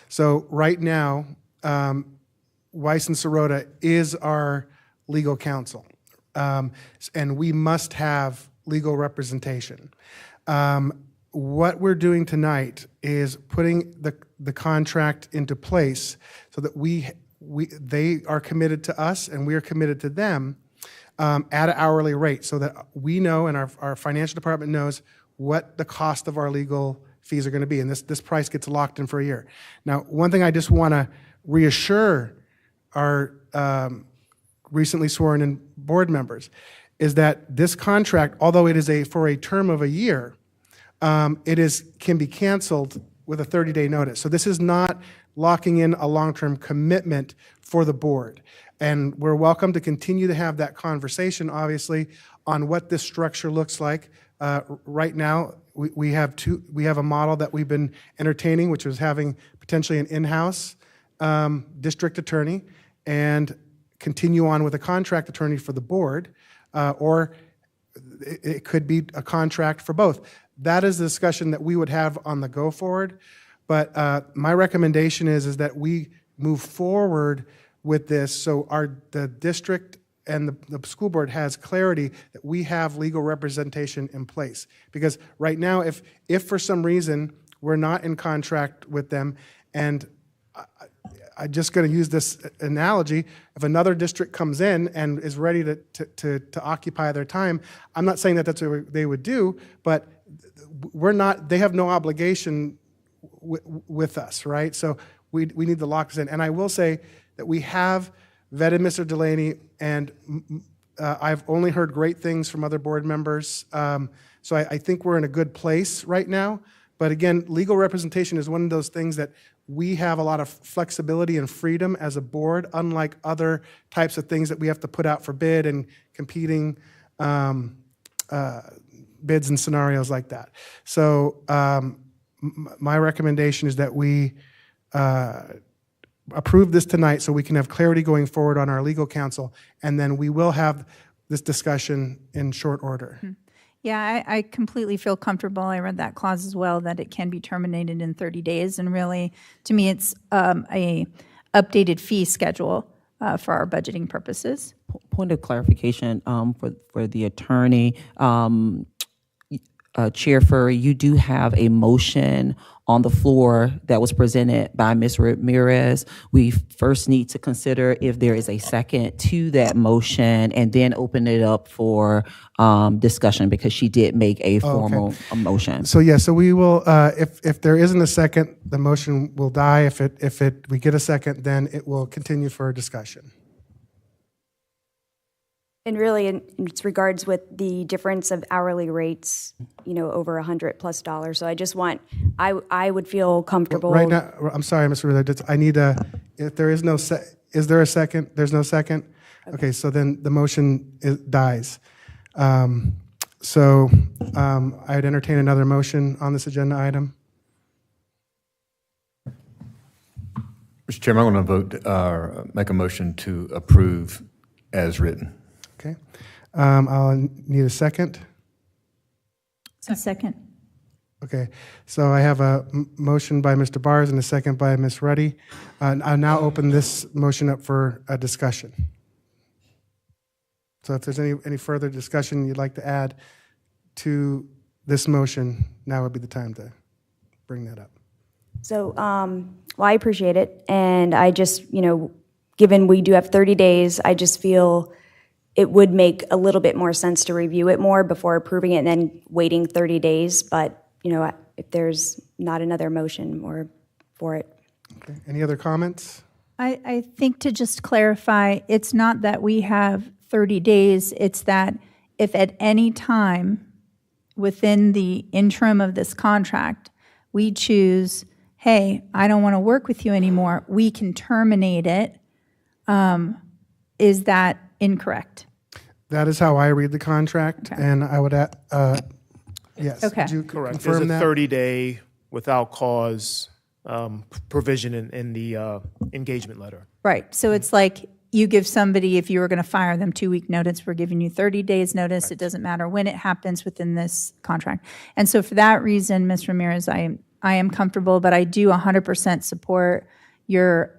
So right now, Weiss and Sirota is our legal counsel, and we must have legal representation. What we're doing tonight is putting the contract into place so that they are committed to us and we are committed to them at an hourly rate, so that we know and our financial department knows what the cost of our legal fees are going to be, and this price gets locked in for a year. Now, one thing I just want to reassure our recently sworn in board members is that this contract, although it is for a term of a year, can be canceled with a 30-day notice. So this is not locking in a long-term commitment for the board. And we're welcome to continue to have that conversation, obviously, on what this structure looks like. Right now, we have a model that we've been entertaining, which was having potentially an in-house district attorney and continue on with a contract attorney for the board, or it could be a contract for both. That is the discussion that we would have on the go forward. But my recommendation is that we move forward with this so the district and the school board has clarity that we have legal representation in place. Because right now, if for some reason we're not in contract with them, and I'm just going to use this analogy, if another district comes in and is ready to occupy their time, I'm not saying that that's what they would do, but they have no obligation with us, right? So we need to lock this in. And I will say that we have vetted Mr. Delaney, and I've only heard great things from other board members. So I think we're in a good place right now. But again, legal representation is one of those things that we have a lot of flexibility and freedom as a board, unlike other types of things that we have to put out for bid and competing bids and scenarios like that. So my recommendation is that we approve this tonight so we can have clarity going forward on our legal counsel, and then we will have this discussion in short order. Yeah, I completely feel comfortable. I read that clause as well, that it can be terminated in 30 days. And really, to me, it's a updated fee schedule for our budgeting purposes. Point of clarification for the attorney. Chair Furry, you do have a motion on the floor that was presented by Ms. Ramirez. We first need to consider if there is a second to that motion and then open it up for discussion, because she did make a formal motion. So yeah, so we will, if there isn't a second, the motion will die. If we get a second, then it will continue for discussion. And really, in its regards with the difference of hourly rates, over $100+. So I just I would feel comfortable. Right now, I'm sorry, Mr. Ruler, I need if there is no, is there a second? There's no second? Okay, so then the motion dies. I'd entertain another motion on this agenda item. Mr. Chairman, I'm going to vote, make a motion to approve as written. Okay. I'll need a second. A second. Okay. So I have a motion by Mr. Bars and a second by Ms. Ruddy. I'll now open this motion up for a discussion. So if there's any further discussion you'd like to add to this motion, now would be the time to bring that up. So, well, I appreciate it, and I just, given we do have 30 days, I just feel it would make a little bit more sense to review it more before approving it and then waiting 30 days, but, if there's not another motion or for it. Okay. Any other comments? I think to just clarify, it's not that we have 30 days, it's that if at any time within the interim of this contract, we choose, hey, I don't want to work with you anymore, we can terminate it. Is that incorrect? That is how I read the contract, and I would, yes. Okay. Would you Correct. There's confirm a that? 30-day without cause provision in the engagement letter. Right, so it's like you give somebody, if you were going to fire them, 2-week notice, we're giving you 30 days notice. It doesn't matter when it happens within this contract. And so for that reason, Ms. Ramirez, I am comfortable, but I do 100% support your,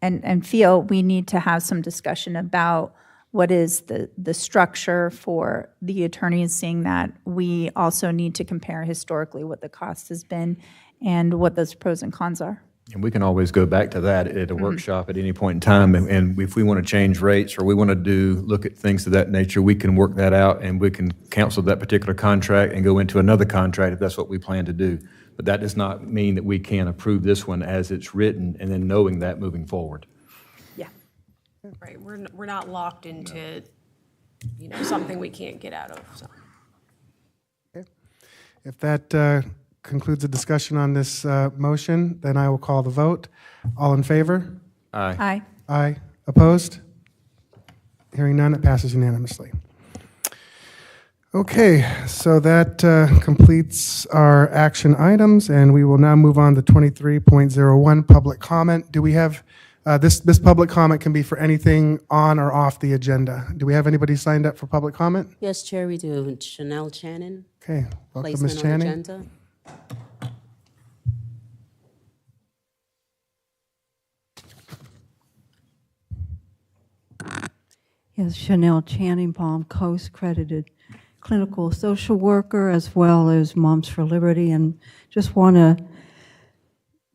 and feel we need to have some discussion about what is the structure for the attorneys, seeing that we also need to compare historically what the cost has been and what those pros and cons are. And we can always go back to that at a workshop at any point in time. And if we want to change rates or we want to look at things of that nature, we can work that out and we can cancel that particular contract and go into another contract if that's what we plan to do. But that does not mean that we can't approve this one as it's written and then knowing that moving forward. Right, we're not locked into, something we can't get out of, so. Okay. If that concludes the discussion on this motion, then I will call the vote. All in favor? Aye. Aye. Aye. Opposed? Hearing none, it passes unanimously. Okay, so that completes our action items, and we will now move on to 23.01, public comment. Do we have, this public comment can be for anything on or off the agenda. Do we have anybody signed up for public comment? Yes, Chair, we do. Chanel Channon. Okay, welcome, Ms. Placement on Channing. agenda. Yes, Chanel Channing, Palm Coast credited clinical social worker as well as Moms for Liberty, and just want to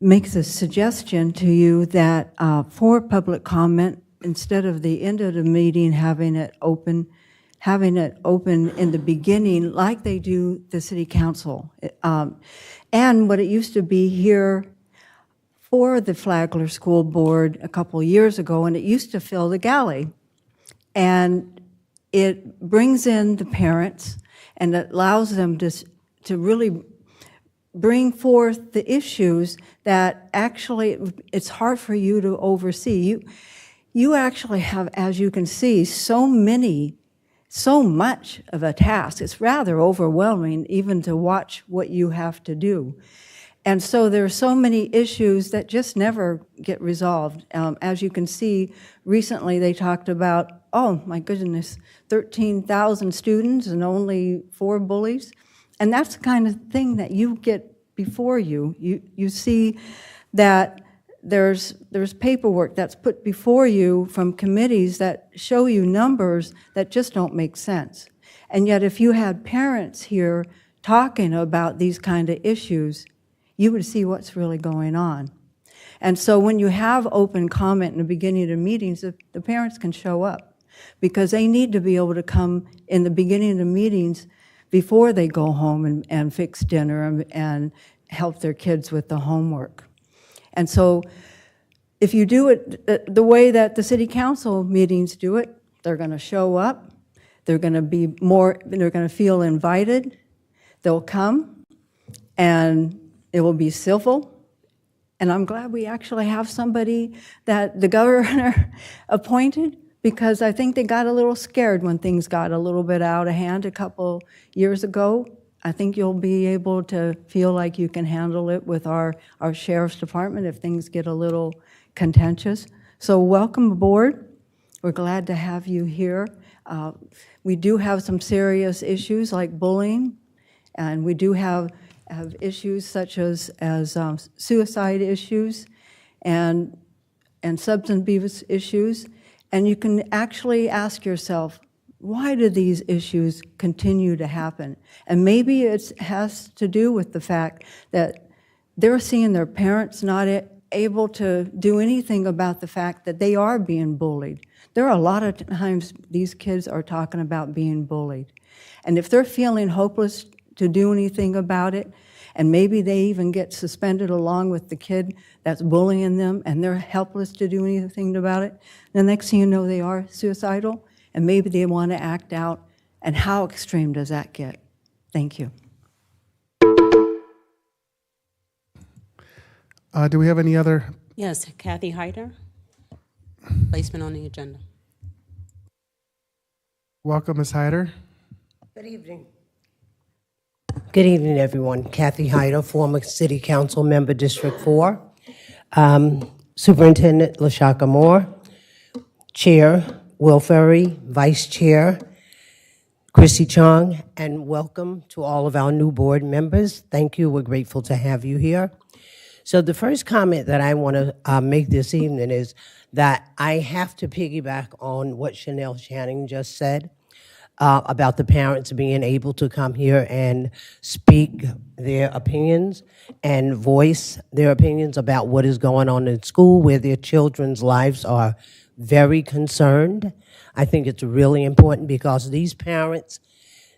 make the suggestion to you that for public comment, instead of the end of the meeting having it open in the beginning like they do the city council. And what it used to be here for the Flagler School Board a couple of years ago, and it used to fill the galley. And it brings in the parents and it allows them to really bring forth the issues that actually it's hard for you to oversee. You actually have, as you can see, so much of a task. It's rather overwhelming even to watch what you have to do. And so there are so many issues that just never get resolved. As you can see, recently they talked about, oh my goodness, 13,000 students and only 4 bullies. And that's the kind of thing that you get before you. You see that there's paperwork that's put before you from committees that show you numbers that just don't make sense. And yet if you had parents here talking about these kind of issues, you would see what's really going on. And so when you have open comment in the beginning of the meetings, the parents can show up because they need to be able to come in the beginning of the meetings before they go home and fix dinner and help their kids with the homework. And so if you do it the way that the city council meetings do it, they're going to show up, they're going to feel invited, they'll come, and it will be civil. And I'm glad we actually have somebody that the governor appointed, because I think they got a little scared when things got a little bit out of hand a couple years ago. I think you'll be able to feel like you can handle it with our sheriff's department if things get a little contentious. So welcome aboard. We're glad to have you here. We do have some serious issues like bullying, and we do have issues such as suicide issues and substance abuse issues. And you can actually ask yourself, why do these issues continue to happen? And maybe it has to do with the fact that they're seeing their parents not able to do anything about the fact that they are being bullied. There are a lot of times these kids are talking about being bullied. And if they're feeling hopeless to do anything about it, and maybe they even get suspended along with the kid that's bullying them, and they're helpless to do anything about it, the next thing you know, they are suicidal, and maybe they want to act out. And how extreme does that get? Thank you. Do we have any other? Yes, Kathy Hyder, placement on the agenda. Welcome, Ms. Hyder. Good evening. Good evening, everyone. Kathy Hyder, former City Council member, District 4. Superintendent LaShaka Moore, Chair Will Ferry, Vice Chair Chrissy Chong, and welcome to all of our new board members. Thank you. We're grateful to have you here. So the first comment that I want to make this evening is that I have to piggyback on what Chanel Channing just said about the parents being able to come here and speak their opinions and voice their opinions about what is going on in school where their children's lives are very concerned. I think it's really important because these parents,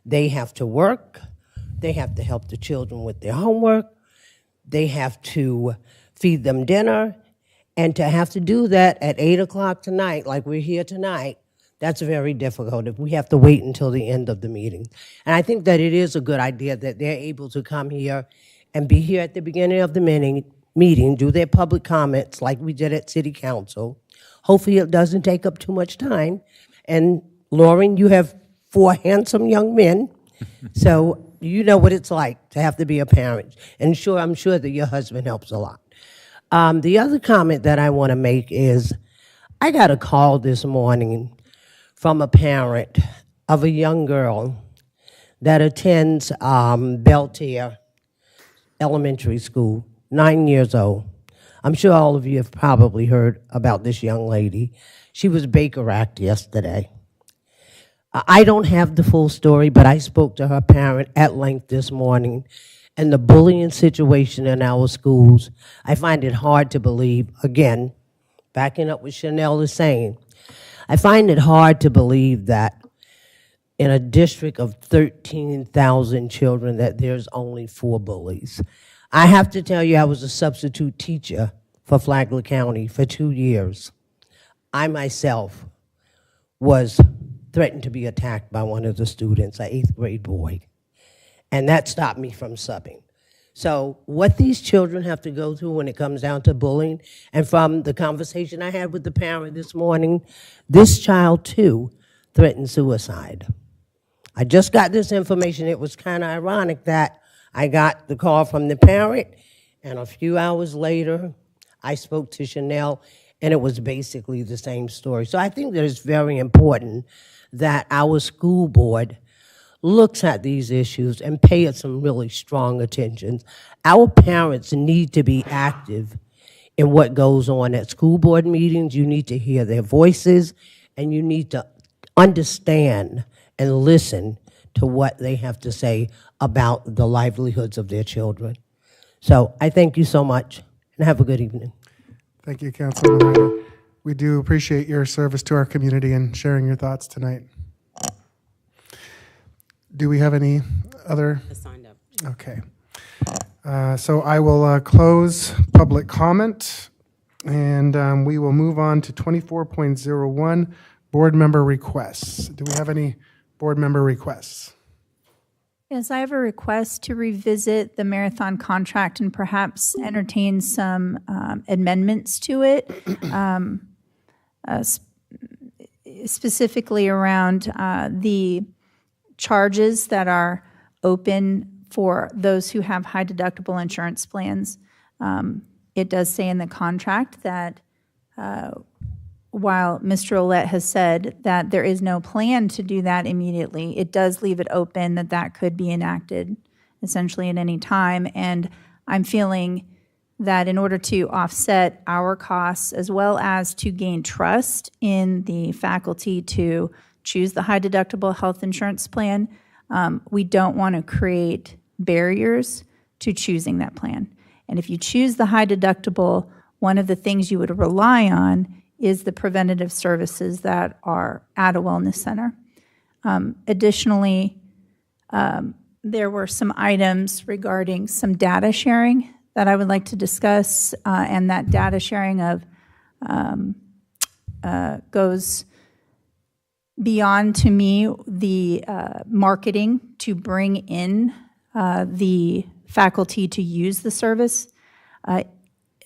they have to work, they have to help the children with their homework, they have to feed them dinner, and to have to do that at 8 o'clock tonight, like we're here tonight, that's very difficult if we have to wait until the end of the meeting. And I think that it is a good idea that they're able to come here and be here at the beginning of the meeting, do their public comments like we did at City Council. Hopefully it doesn't take up too much time. And Lauren, you have 4 handsome young men, so you know what it's like to have to be a parent. And I'm sure that your husband helps a lot. The other comment that I want to make is I got a call this morning from a parent of a young girl that attends Beltier Elementary School, 9 years old. I'm sure all of you have probably heard about this young lady. She was Baker-act yesterday. I don't have the full story, but I spoke to her parent at length this morning. And the bullying situation in our schools, I find it hard to believe, again, backing up what Chanel is saying, I find it hard to believe that in a district of 13,000 children that there's only 4 bullies. I have to tell you, I was a substitute teacher for Flagler County for 2 years. I myself was threatened to be attacked by one of the students, an 8th grade boy. And that stopped me from subbing. So what these children have to go through when it comes down to bullying, and from the conversation I had with the parent this morning, this child too threatened suicide. I just got this information. It was kind of ironic that I got the call from the parent, and a few hours later, I spoke to Chanel, and it was basically the same story. So I think that it's very important that our school board looks at these issues and pay it some really strong attention. Our parents need to be active in what goes on at school board meetings. You need to hear their voices, and you need to understand and listen to what they have to say about the livelihoods of their children. So I thank you so much, and have a good evening. Thank you, Councilwoman Hyder. We do appreciate your service to our community and sharing your thoughts tonight. Do we have any other? Signed up. Okay. So I will close public comment, and we will move on to 24.01, board member requests. Do we have any board member requests? Yes, I have a request to revisit the marathon contract and perhaps entertain some amendments to it, specifically around the charges that are open for those who have high deductible insurance plans. It does say in the contract that while Mr. Ouellette has said that there is no plan to do that immediately, it does leave it open that that could be enacted essentially at any time. And I'm feeling that in order to offset our costs as well as to gain trust in the faculty to choose the high deductible health insurance plan, we don't want to create barriers to choosing that plan. And if you choose the high deductible, one of the things you would rely on is the preventative services that are at a wellness center. Additionally, there were some items regarding some data sharing that I would like to discuss, and that data sharing goes beyond, to me, the marketing to bring in the faculty to use the service.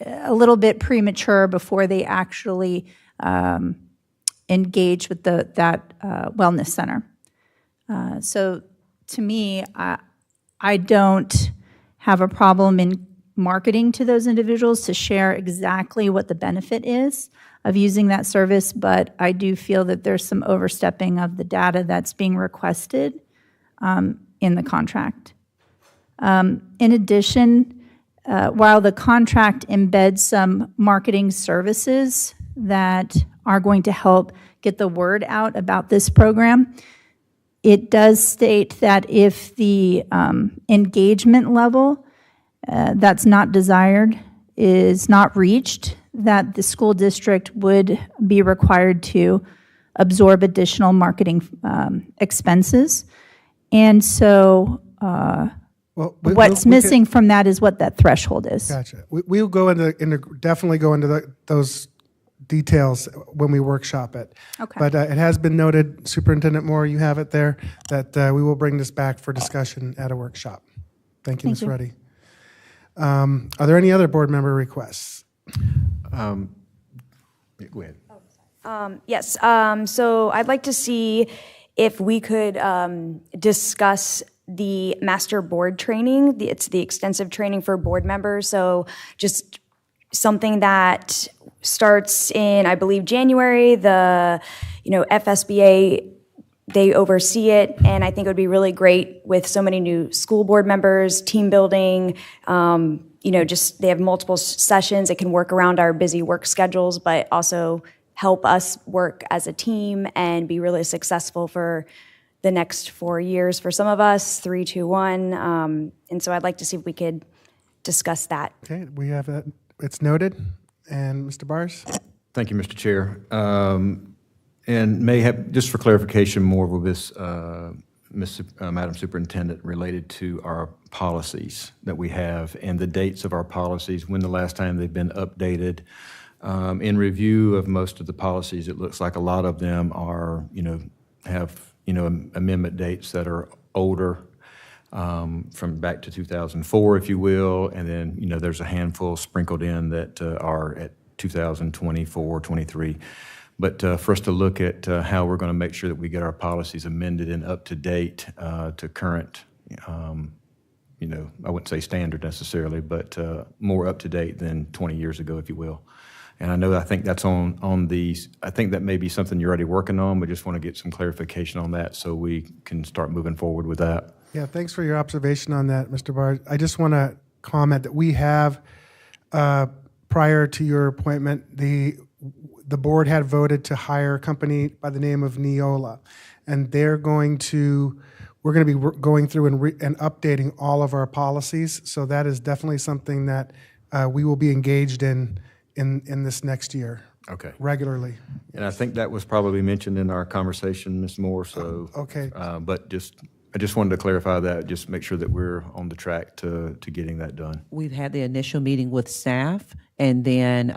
A little bit premature before they actually engage with that wellness center. So to me, I don't have a problem in marketing to those individuals to share exactly what the benefit is of using that service, but I do feel that there's some overstepping of the data that's being requested in the contract. In addition, while the contract embeds some marketing services that are going to help get the word out about this program, it does state that if the engagement level that's not desired is not reached, that the school district would be required to absorb additional marketing expenses. And so what's missing from that is what that threshold is. Gotcha. We'll go definitely go into those details when we workshop it. Okay. But it has been noted, Superintendent Moore, you have it there, that we will bring this back for discussion at a workshop. Thank you, Ms. Ruddy. Are there any other board member requests? Go ahead. Yes, so I'd like to see if we could discuss the master board training. It's the extensive training for board members, so just something that starts in, I believe, January. The FSBA, they oversee it, and I think it would be really great with so many new school board members, team building, just they have multiple sessions. It can work around our busy work schedules, but also help us work as a team and be really successful for the next 4 years for some of us, 3, 2, 1. And so I'd like to see if we could discuss that. Okay, we have that. It's noted. And Mr. Bars? Thank you, Mr. Chair. And may have, just for clarification more with this, Madam Superintendent, related to our policies that we have and the dates of our policies, when the last time they've been updated. In review of most of the policies, it looks like a lot of them are, have, amendment dates that are older, from back to 2004, if you will, and then, there's a handful sprinkled in that are at 2024, 23. But for us to look at how we're going to make sure that we get our policies amended and up to date to current, I wouldn't say standard necessarily, but more up to date than 20 years ago, if you will. And I think that's on these, I think that may be something you're already working on, but just want to get some clarification on that so we can start moving forward with that. Yeah, thanks for your observation on that, Mr. Bars. I just want to comment that we have, prior to your appointment, the board had voted to hire a company by the name of Neola, and we're going to be going through and updating all of our policies. So that is definitely something that we will be engaged in this next year. Okay. Regularly. And I think that was probably mentioned in our conversation, Ms. Moore. So, okay. But I just wanted to clarify that, just make sure that we're on the track to getting that done. We've had the initial meeting with staff, and then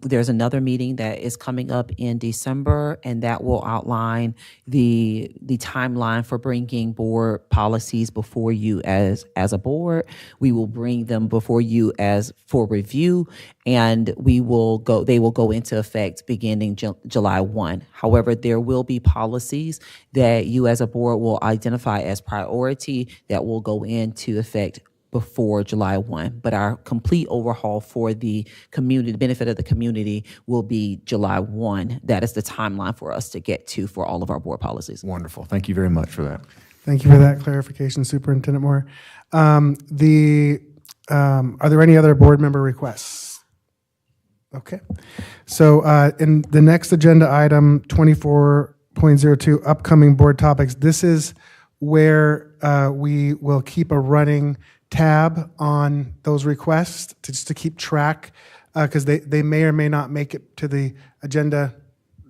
there's another meeting that is coming up in December, and that will outline the timeline for bringing board policies before you as a board. We will bring them before you for review, and they will go into effect beginning July 1. However, there will be policies that you as a board will identify as priority that will go into effect before July 1, but our complete overhaul for the community, the benefit of the community, will be July 1. That is the timeline for us to get to for all of our board policies. Wonderful. Thank you very much for that. Thank you for that clarification, Superintendent Moore. Are there any other board member requests? Okay. So in the next agenda item, 24.02, upcoming board topics, this is where we will keep a running tab on those requests just to keep track, because they may or may not make it to the agenda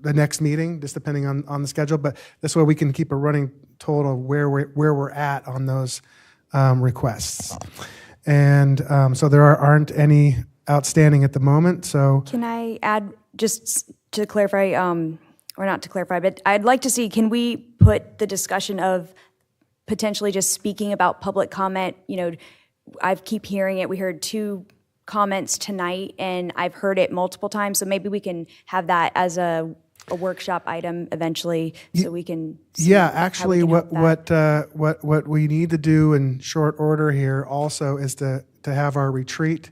the next meeting, just depending on the schedule. But this way we can keep a running total of where we're at on those requests. And so there aren't any outstanding at the moment, so. Can I add, just to clarify, or not to clarify, but I'd like to see, can we put the discussion of potentially just speaking about public comment? I keep hearing it. We heard 2 comments tonight, and I've heard it multiple times, so maybe we can have that as a workshop item eventually, so we can see Yeah, how we actually, can help that. what we need to do in short order here also is to have our retreat.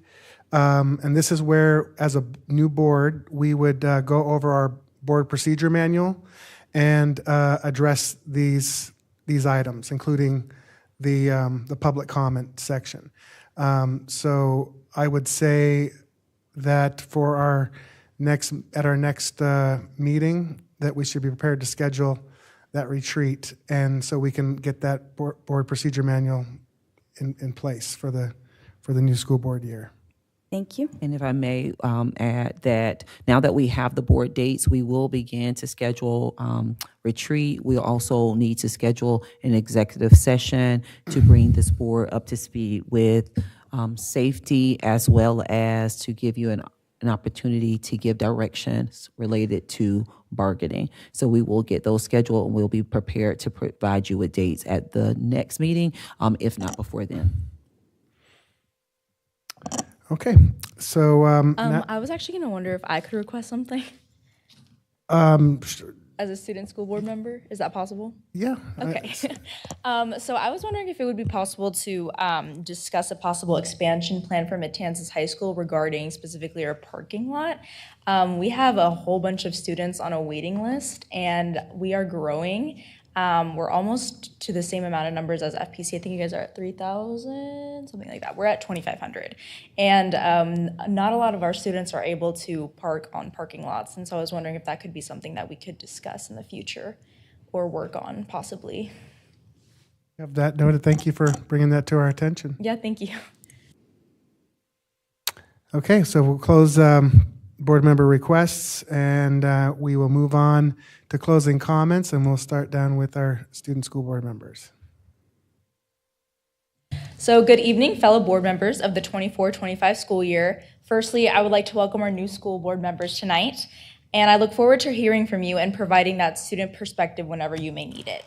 And this is where, as a new board, we would go over our board procedure manual and address these items, including the public comment section. So I would say that for our next meeting, that we should be prepared to schedule that retreat, and so we can get that board procedure manual in place for the new school board year. Thank you. And if I may add that now that we have the board dates, we will begin to schedule retreat. We'll also need to schedule an executive session to bring this board up to speed with safety, as well as to give you an opportunity to give directions related to bargaining. So we will get those scheduled, and we'll be prepared to provide you with dates at the next meeting, if not before then. Okay, so I was actually going to wonder if I could request something as a student school board member. Is that possible? Yeah. Okay. So I was wondering if it would be possible to discuss a possible expansion plan for Matanzas High School regarding specifically our parking lot. We have a whole bunch of students on a waiting list, and we are growing. We're almost to the same amount of numbers as FPC. I think you guys are at 3,000, something like that. We're at 2,500. And not a lot of our students are able to park on parking lots. And so I was wondering if that could be something that we could discuss in the future or work on possibly. Have that noted. Thank you for bringing that to our attention. Yeah, thank you. Okay, so we'll close board member requests, and we will move on to closing comments, and we'll start down with our student school board members. So good evening, fellow board members of the 24-25 school year. Firstly, I would like to welcome our new school board members tonight, and I look forward to hearing from you and providing that student perspective whenever you may need it.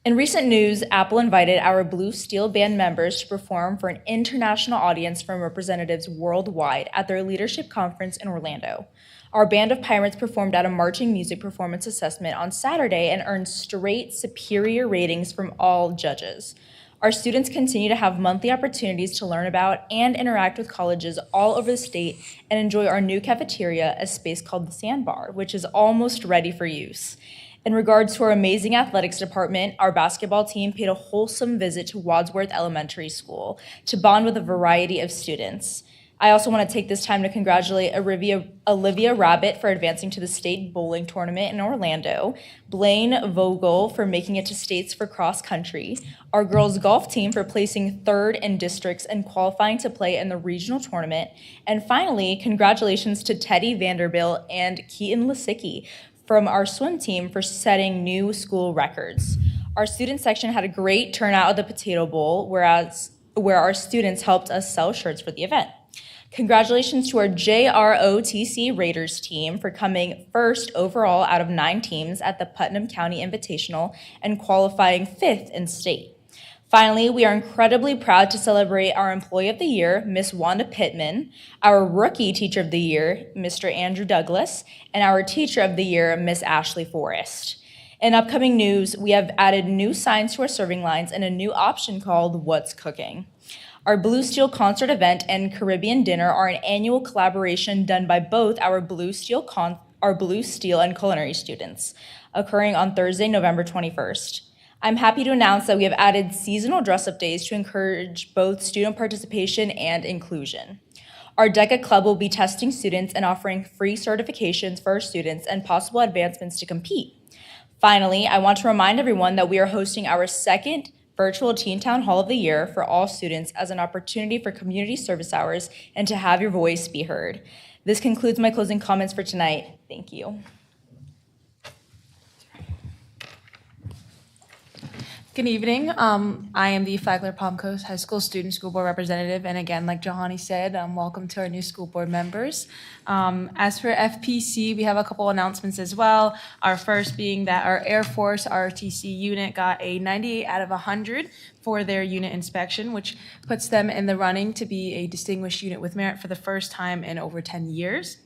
In recent news, Apple invited our Blue Steel Band members to perform for an international audience from representatives worldwide at their leadership conference in Orlando. Our Band of Pirates performed at a marching music performance assessment on Saturday and earned straight superior ratings from all judges. Our students continue to have monthly opportunities to learn about and interact with colleges all over the state and enjoy our new cafeteria, a space called the Sandbar, which is almost ready for use. In regards to our amazing athletics department, our basketball team paid a wholesome visit to Wadsworth Elementary School to bond with a variety of students. I also want to take this time to congratulate Olivia Rabbit for advancing to the state bowling tournament in Orlando, Blaine Vogel for making it to states for cross country, our girls golf team for placing third in districts and qualifying to play in the regional tournament, and finally, congratulations to Teddy Vanderbilt and Keaton Lisicki from our swim team for setting new school records. Our student section had a great turnout at the Potato Bowl, where our students helped us sell shirts for the event. Congratulations to our JROTC Raiders team for coming first overall out of 9 teams at the Putnam County Invitational and qualifying 5th in state. Finally, we are incredibly proud to celebrate our Employee of the Year, Miss Wanda Pittman, our Rookie Teacher of the Year, Mr. Andrew Douglas, and our Teacher of the Year, Miss Ashley Forrest. In upcoming news, we have added new signs to our serving lines and a new option called What's Cooking. Our Blue Steel concert event and Caribbean dinner are an annual collaboration done by both our Blue Steel and culinary students, occurring on Thursday, November 21st. I'm happy to announce that we have added seasonal dress-up days to encourage both student participation and inclusion. Our DECA Club will be testing students and offering free certifications for our students and possible advancements to compete. Finally, I want to remind everyone that we are hosting our second Virtual Teen Town Hall of the Year for all students as an opportunity for community service hours and to have your voice be heard. This concludes my closing comments for tonight. Thank you. Good evening. I am the Flagler Palm Coast High School Student School Board Representative, and again, like Jahani said, welcome to our new school board members. As for FPC, we have a couple announcements as well. Our first being that our Air Force ROTC unit got a 98 out of 100 for their unit inspection, which puts them in the running to be a distinguished unit with merit for the first time in over 10 years.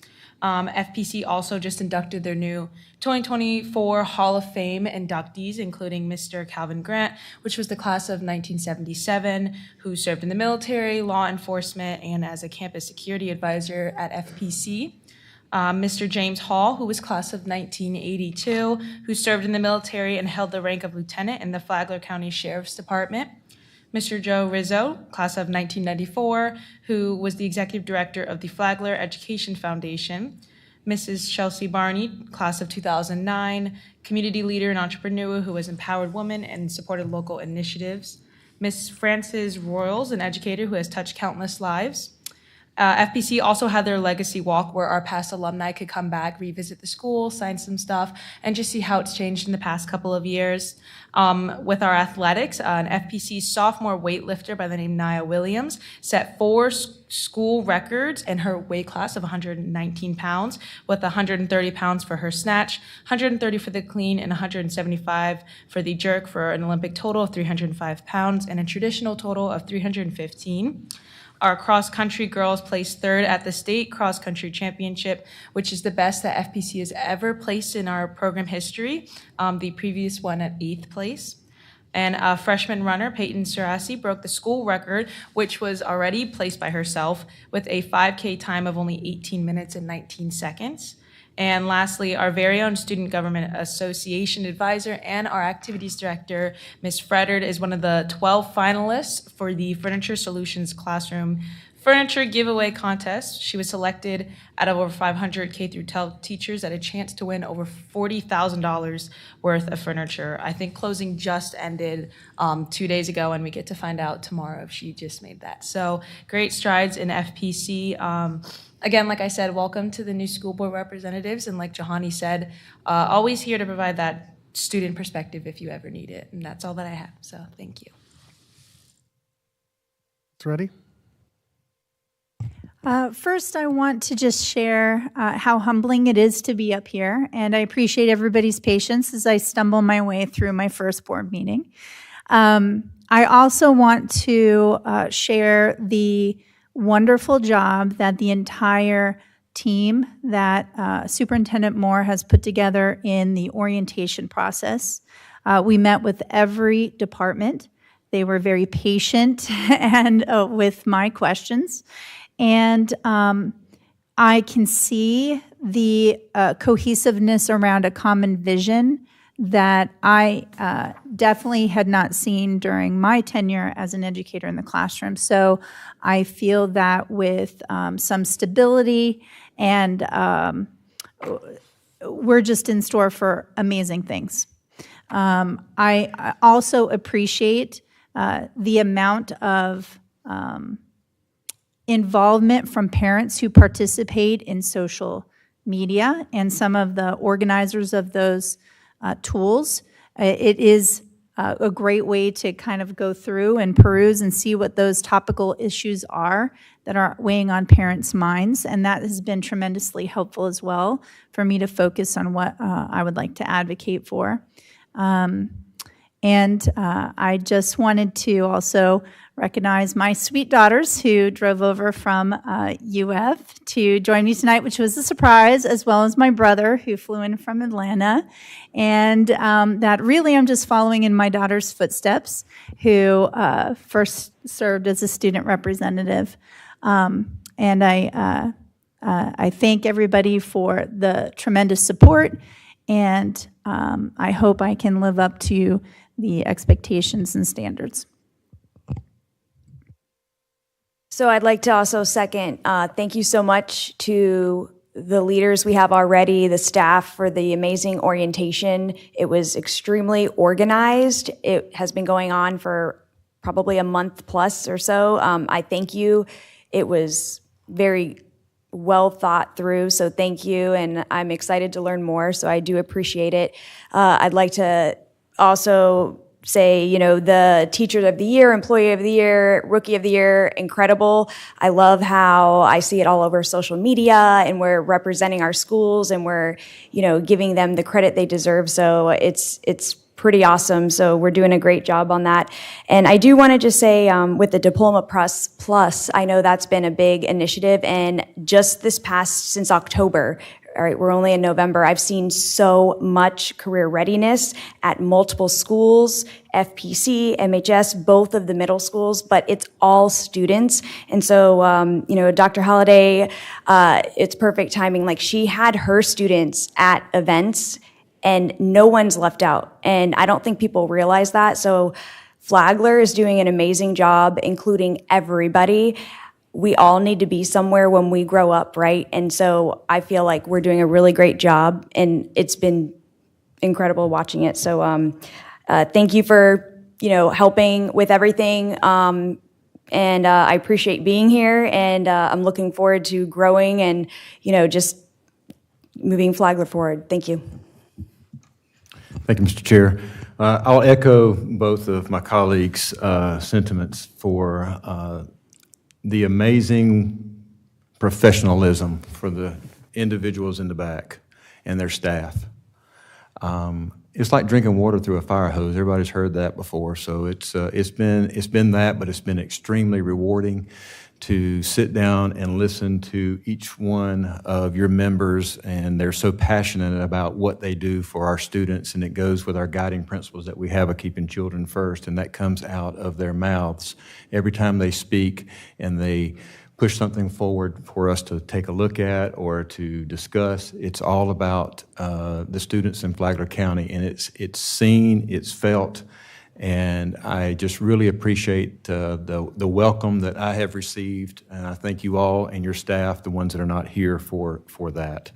FPC also just inducted their new 2024 Hall of Fame inductees, including Mr. Calvin Grant, which was the class of 1977, who served in the military, law enforcement, and as a campus security advisor at FPC. Mr. James Hall, who was class of 1982, who served in the military and held the rank of lieutenant in the Flagler County Sheriff's Department. Mr. Joe Rizzo, class of 1994, who was the executive director of the Flagler Education Foundation. Mrs. Chelsea Barney, class of 2009, community leader and entrepreneur who has empowered women and supported local initiatives. Ms. Frances Royals, an educator who has touched countless lives. FPC also had their legacy walk where our past alumni could come back, revisit the school, sign some stuff, and just see how it's changed in the past couple of years. With our athletics, an FPC sophomore weightlifter by the name Nia Williams set 4 school records in her weight class of 119 pounds, with 130 pounds for her snatch, 130 for the clean, and 175 for the jerk, for an Olympic total of 305 pounds and a traditional total of 315. Our cross-country girls placed 3rd at the state cross-country championship, which is the best that FPC has ever placed in our program history, the previous one at 8th place. And a freshman runner, Peyton Sarasi, broke the school record, which was already placed by herself, with a 5K time of only 18 minutes and 19 seconds. And lastly, our very own Student Government Association advisor and our activities director, Ms. Fredard, is one of the 12 finalists for the Furniture Solutions Classroom Furniture Giveaway Contest. She was selected out of over 500 K through 12 teachers at a chance to win over $40,000 worth of furniture. I think closing just ended 2 days ago, and we get to find out tomorrow if she just made that. So great strides in FPC. Again, like I said, welcome to the new school board representatives. And like Jahani said, always here to provide that student perspective if you ever need it. And that's all that I have. So thank you. It's ready? First, I want to just share how humbling it is to be up here. And I appreciate everybody's patience as I stumble my way through my first board meeting. I also want to share the wonderful job that the entire team that Superintendent Moore has put together in the orientation process. We met with every department. They were very patient and with my questions. And I can see the cohesiveness around a common vision that I definitely had not seen during my tenure as an educator in the classroom. So I feel that with some stability and we're just in store for amazing things. I also appreciate the amount of involvement from parents who participate in social media and some of the organizers of those tools. It is a great way to kind of go through and peruse and see what those topical issues are that are weighing on parents' minds, and that has been tremendously helpful as well for me to focus on what I would like to advocate for. And I just wanted to also recognize my sweet daughters who drove over from UF to join me tonight, which was a surprise, as well as my brother who flew in from Atlanta. And that really I'm just following in my daughter's footsteps, who first served as a student representative. And I thank everybody for the tremendous support, and I hope I can live up to the expectations and standards. So I'd like to also second, thank you so much to the leaders we have already, the staff for the amazing orientation. It was extremely organized. It has been going on for probably a month plus or so. I thank you. It was very well thought through, so thank you, and I'm excited to learn more, so I do appreciate it. I'd like to also say, the Teacher of the Year, Employee of the Year, Rookie of the Year, incredible. I love how I see it all over social media, and we're representing our schools, and we're, giving them the credit they deserve. So it's pretty awesome. So we're doing a great job on that. And I do want to just say, with the Diploma Plus, I know that's been a big initiative, and just since October, all right, we're only in November, I've seen so much career readiness at multiple schools, FPC, MHS, both of the middle schools, but it's all students. And so, Dr. Holliday, it's perfect timing. Like, she had her students at events, and no one's left out. And I don't think people realize that. So Flagler is doing an amazing job, including everybody. We all need to be somewhere when we grow up, right? And so I feel like we're doing a really great job, and it's been incredible watching it. So thank you for, helping with everything. And I appreciate being here, and I'm looking forward to growing and, just moving Flagler forward. Thank you. Thank you, Mr. Chair. I'll echo both of my colleagues' sentiments for the amazing professionalism for the individuals in the back and their staff. It's like drinking water through a fire hose. Everybody's heard that before. So it's been that, but it's been extremely rewarding to sit down and listen to each one of your members, and they're so passionate about what they do for our students, and it goes with our guiding principles that we have of keeping children first, and that comes out of their mouths every time they speak, and they push something forward for us to take a look at or to discuss. It's all about the students in Flagler County, and it's seen, it's felt, and I just really appreciate the welcome that I have received, and I thank you all and your staff, the ones that are not here, for that.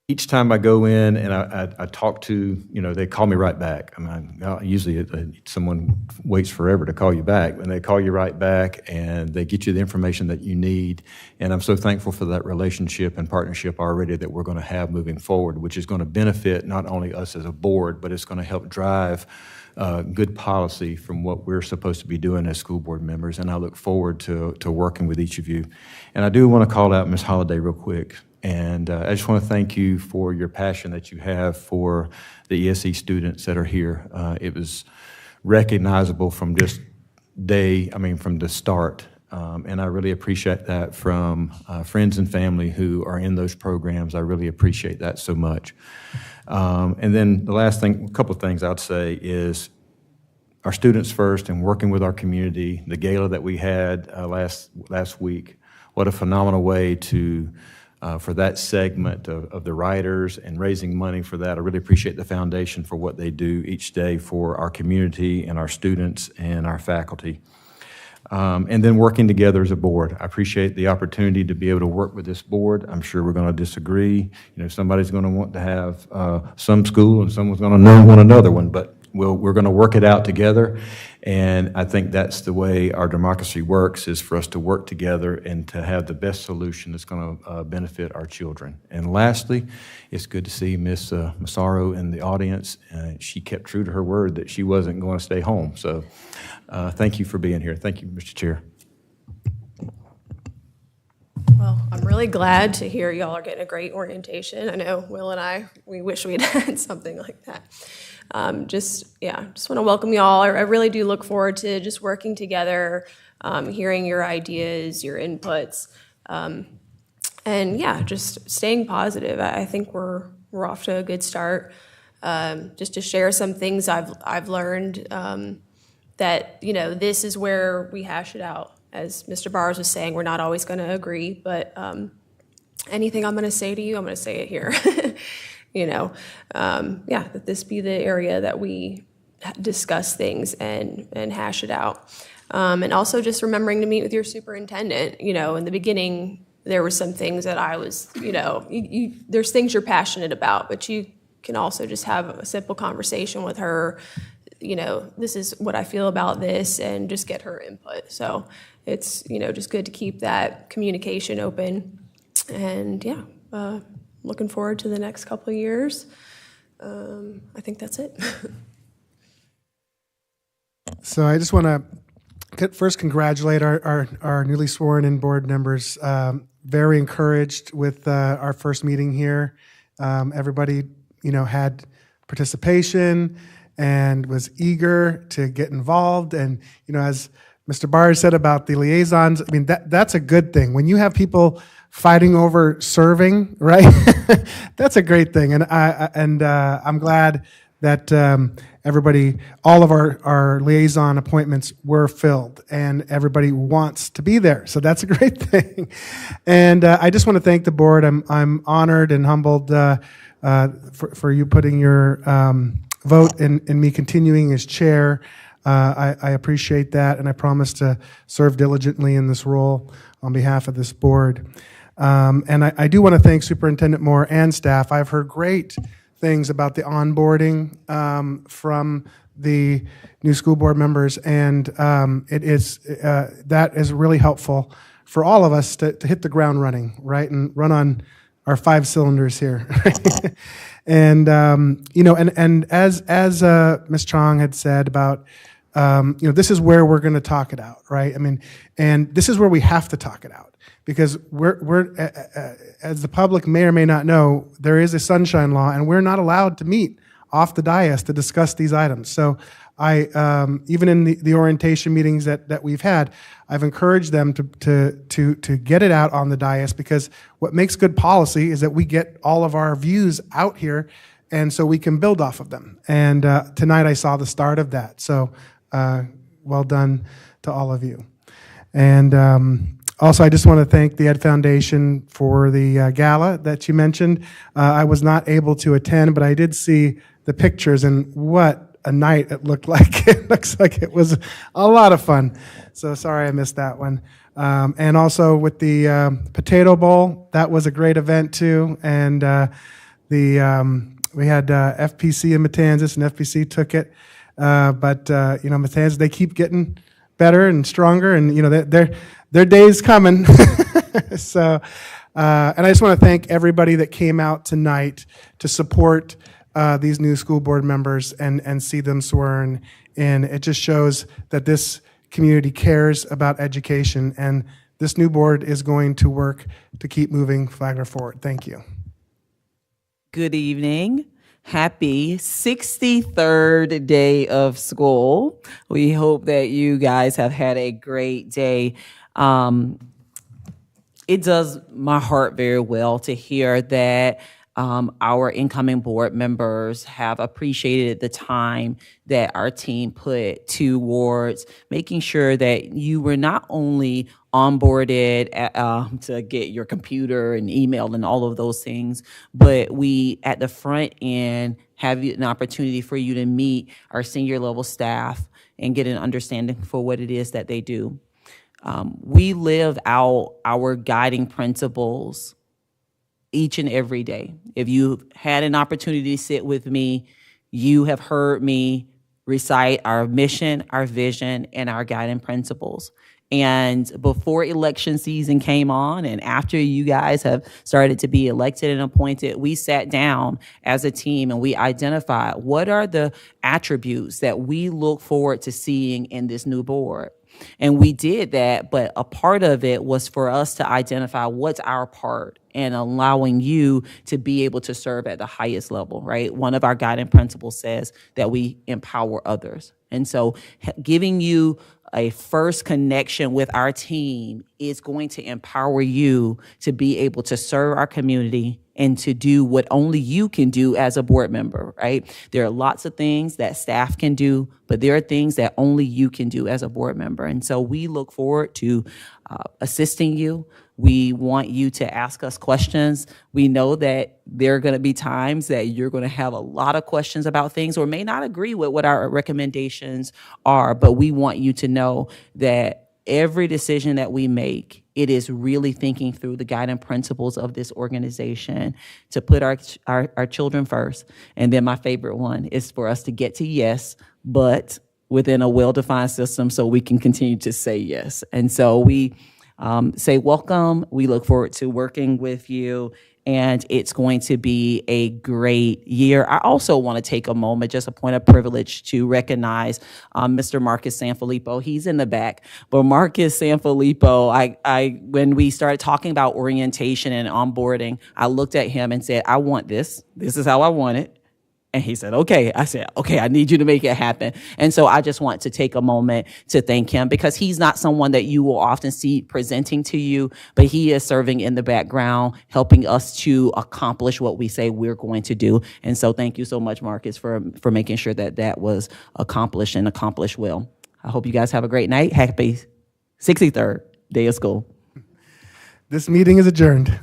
Each time I go in and I talk to, they call me right back. I mean, usually someone waits forever to call you back, and they call you right back, and they get you the information that you need. And I'm so thankful for that relationship and partnership already that we're going to have moving forward, which is going to benefit not only us as a board, but it's going to help drive good policy from what we're supposed to be doing as school board members. And I look forward to working with each of you. And I do want to call out Ms. Holliday real quick. And I just want to thank you for your passion that you have for the ESE students that are here. It was recognizable from from the start. And I really appreciate that from friends and family who are in those programs. I really appreciate that so much. And then the last thing, a couple of things I'd say is our students first and working with our community. The gala that we had last week, what a phenomenal way to for that segment of the writers and raising money for that. I really appreciate the foundation for what they do each day for our community and our students and our faculty. And then working together as a board. I appreciate the opportunity to be able to work with this board. I'm sure we're going to disagree. Somebody's going to want to have some school and someone's going to want another one, but we're going to work it out together. And I think that's the way our democracy works, is for us to work together and to have the best solution that's going to benefit our children. And lastly, it's good to see Ms. Massaro in the audience. She kept true to her word that she wasn't going to stay home. So thank you for being here. Thank you, Mr. Chair. Well, I'm really glad to hear y'all are getting a great orientation. I know Will and I, we wish we'd had something like that. Just want to welcome y'all. I really do look forward to just working together, hearing your ideas, your inputs, and just staying positive. I think we're off to a good start. Just to share some things I've learned, that this is where we hash it out. As Mr. Bowers was saying, we're not always going to agree, but anything I'm going to say to you, I'm going to say it here. That this be the area that we discuss things and hash it out. And also just remembering to meet with your superintendent. In the beginning, there were some things that I was, there's things you're passionate about, but you can also just have a simple conversation with her. This is what I feel about this, and just get her input. So it's, just good to keep that communication open. And looking forward to the next couple of years. I think that's it. So I just want to first congratulate our newly sworn in board members. Very encouraged with our first meeting here. Everybody, had participation and was eager to get involved. And, as Mr. Barr said about the liaisons, I mean, that's a good thing. When you have people fighting over serving, right? That's a great thing. And I'm glad that everybody, all of our liaison appointments were filled, and everybody wants to be there. So that's a great thing. And I just want to thank the board. I'm honored and humbled for you putting your vote in me continuing as chair. I appreciate that, and I promise to serve diligently in this role on behalf of this board. And I do want to thank Superintendent Moore and staff. I've heard great things about the onboarding from the new school board members, and it is that is really helpful for all of us to hit the ground running, right, and run on our 5 cylinders here. And and as Ms. Chong had said about this is where we're going to talk it out, right? I mean, and this is where we have to talk it out, because we're as the public may or may not know, there is a sunshine law, and we're not allowed to meet off the dais to discuss these items. So I even in the orientation meetings that we've had, I've encouraged them to get it out on the dais, because what makes good policy is that we get all of our views out here, and so we can build off of them. And tonight I saw the start of that. So well done to all of you. And also, I just want to thank the Ed Foundation for the gala that you mentioned. I was not able to attend, but I did see the pictures, and what a night it looked like. It looks like it was a lot of fun. So sorry I missed that one. And also with the Potato Bowl, that was a great event too. And we had FPC in Matanzas, and FPC took it. But Matanzas, they keep getting better and stronger, and their day's coming. So, and I just want to thank everybody that came out tonight to support these new school board members and see them sworn in. It just shows that this community cares about education, and this new board is going to work to keep moving Flagler forward. Thank you. Good evening. Happy 63rd day of school. We hope that you guys have had a great day. It does my heart very well to hear that our incoming board members have appreciated the time that our team put towards making sure that you were not only onboarded to get your computer and email and all of those things, but we at the front end have an opportunity for you to meet our senior level staff and get an understanding for what it is that they do. We live out our guiding principles each and every day. If you've had an opportunity to sit with me, you have heard me recite our mission, our vision, and our guiding principles. And before election season came on, and after you guys have started to be elected and appointed, we sat down as a team and we identified what are the attributes that we look forward to seeing in this new board. And we did that, but a part of it was for us to identify what's our part in allowing you to be able to serve at the highest level, right? One of our guiding principles says that we empower others. And so giving you a first connection with our team is going to empower you to be able to serve our community and to do what only you can do as a board member, right? There are lots of things that staff can do, but there are things that only you can do as a board member. And so we look forward to assisting you. We want you to ask us questions. We know that there are going to be times that you're going to have a lot of questions about things or may not agree with what our recommendations are, but we want you to know that every decision that we make, it is really thinking through the guiding principles of this organization to put our children first. And then my favorite one is for us to get to yes, but within a well-defined system so we can continue to say yes. And so we say welcome. We look forward to working with you, and it's going to be a great year. I also want to take a moment, just a point of privilege, to recognize Mr. Marcus Sanfilippo. He's in the back, but Marcus Sanfilippo, I when we started talking about orientation and onboarding, I looked at him and said, I want this. This is how I want it. And he said, okay. I said, okay, I need you to make it happen. And so I just want to take a moment to thank him, because he's not someone that you will often see presenting to you, but he is serving in the background, helping us to accomplish what we say we're going to do. And so thank you so much, Marcus, for making sure that that was accomplished and accomplished well. I hope you guys have a great night. Happy 63rd day of school. This meeting is adjourned.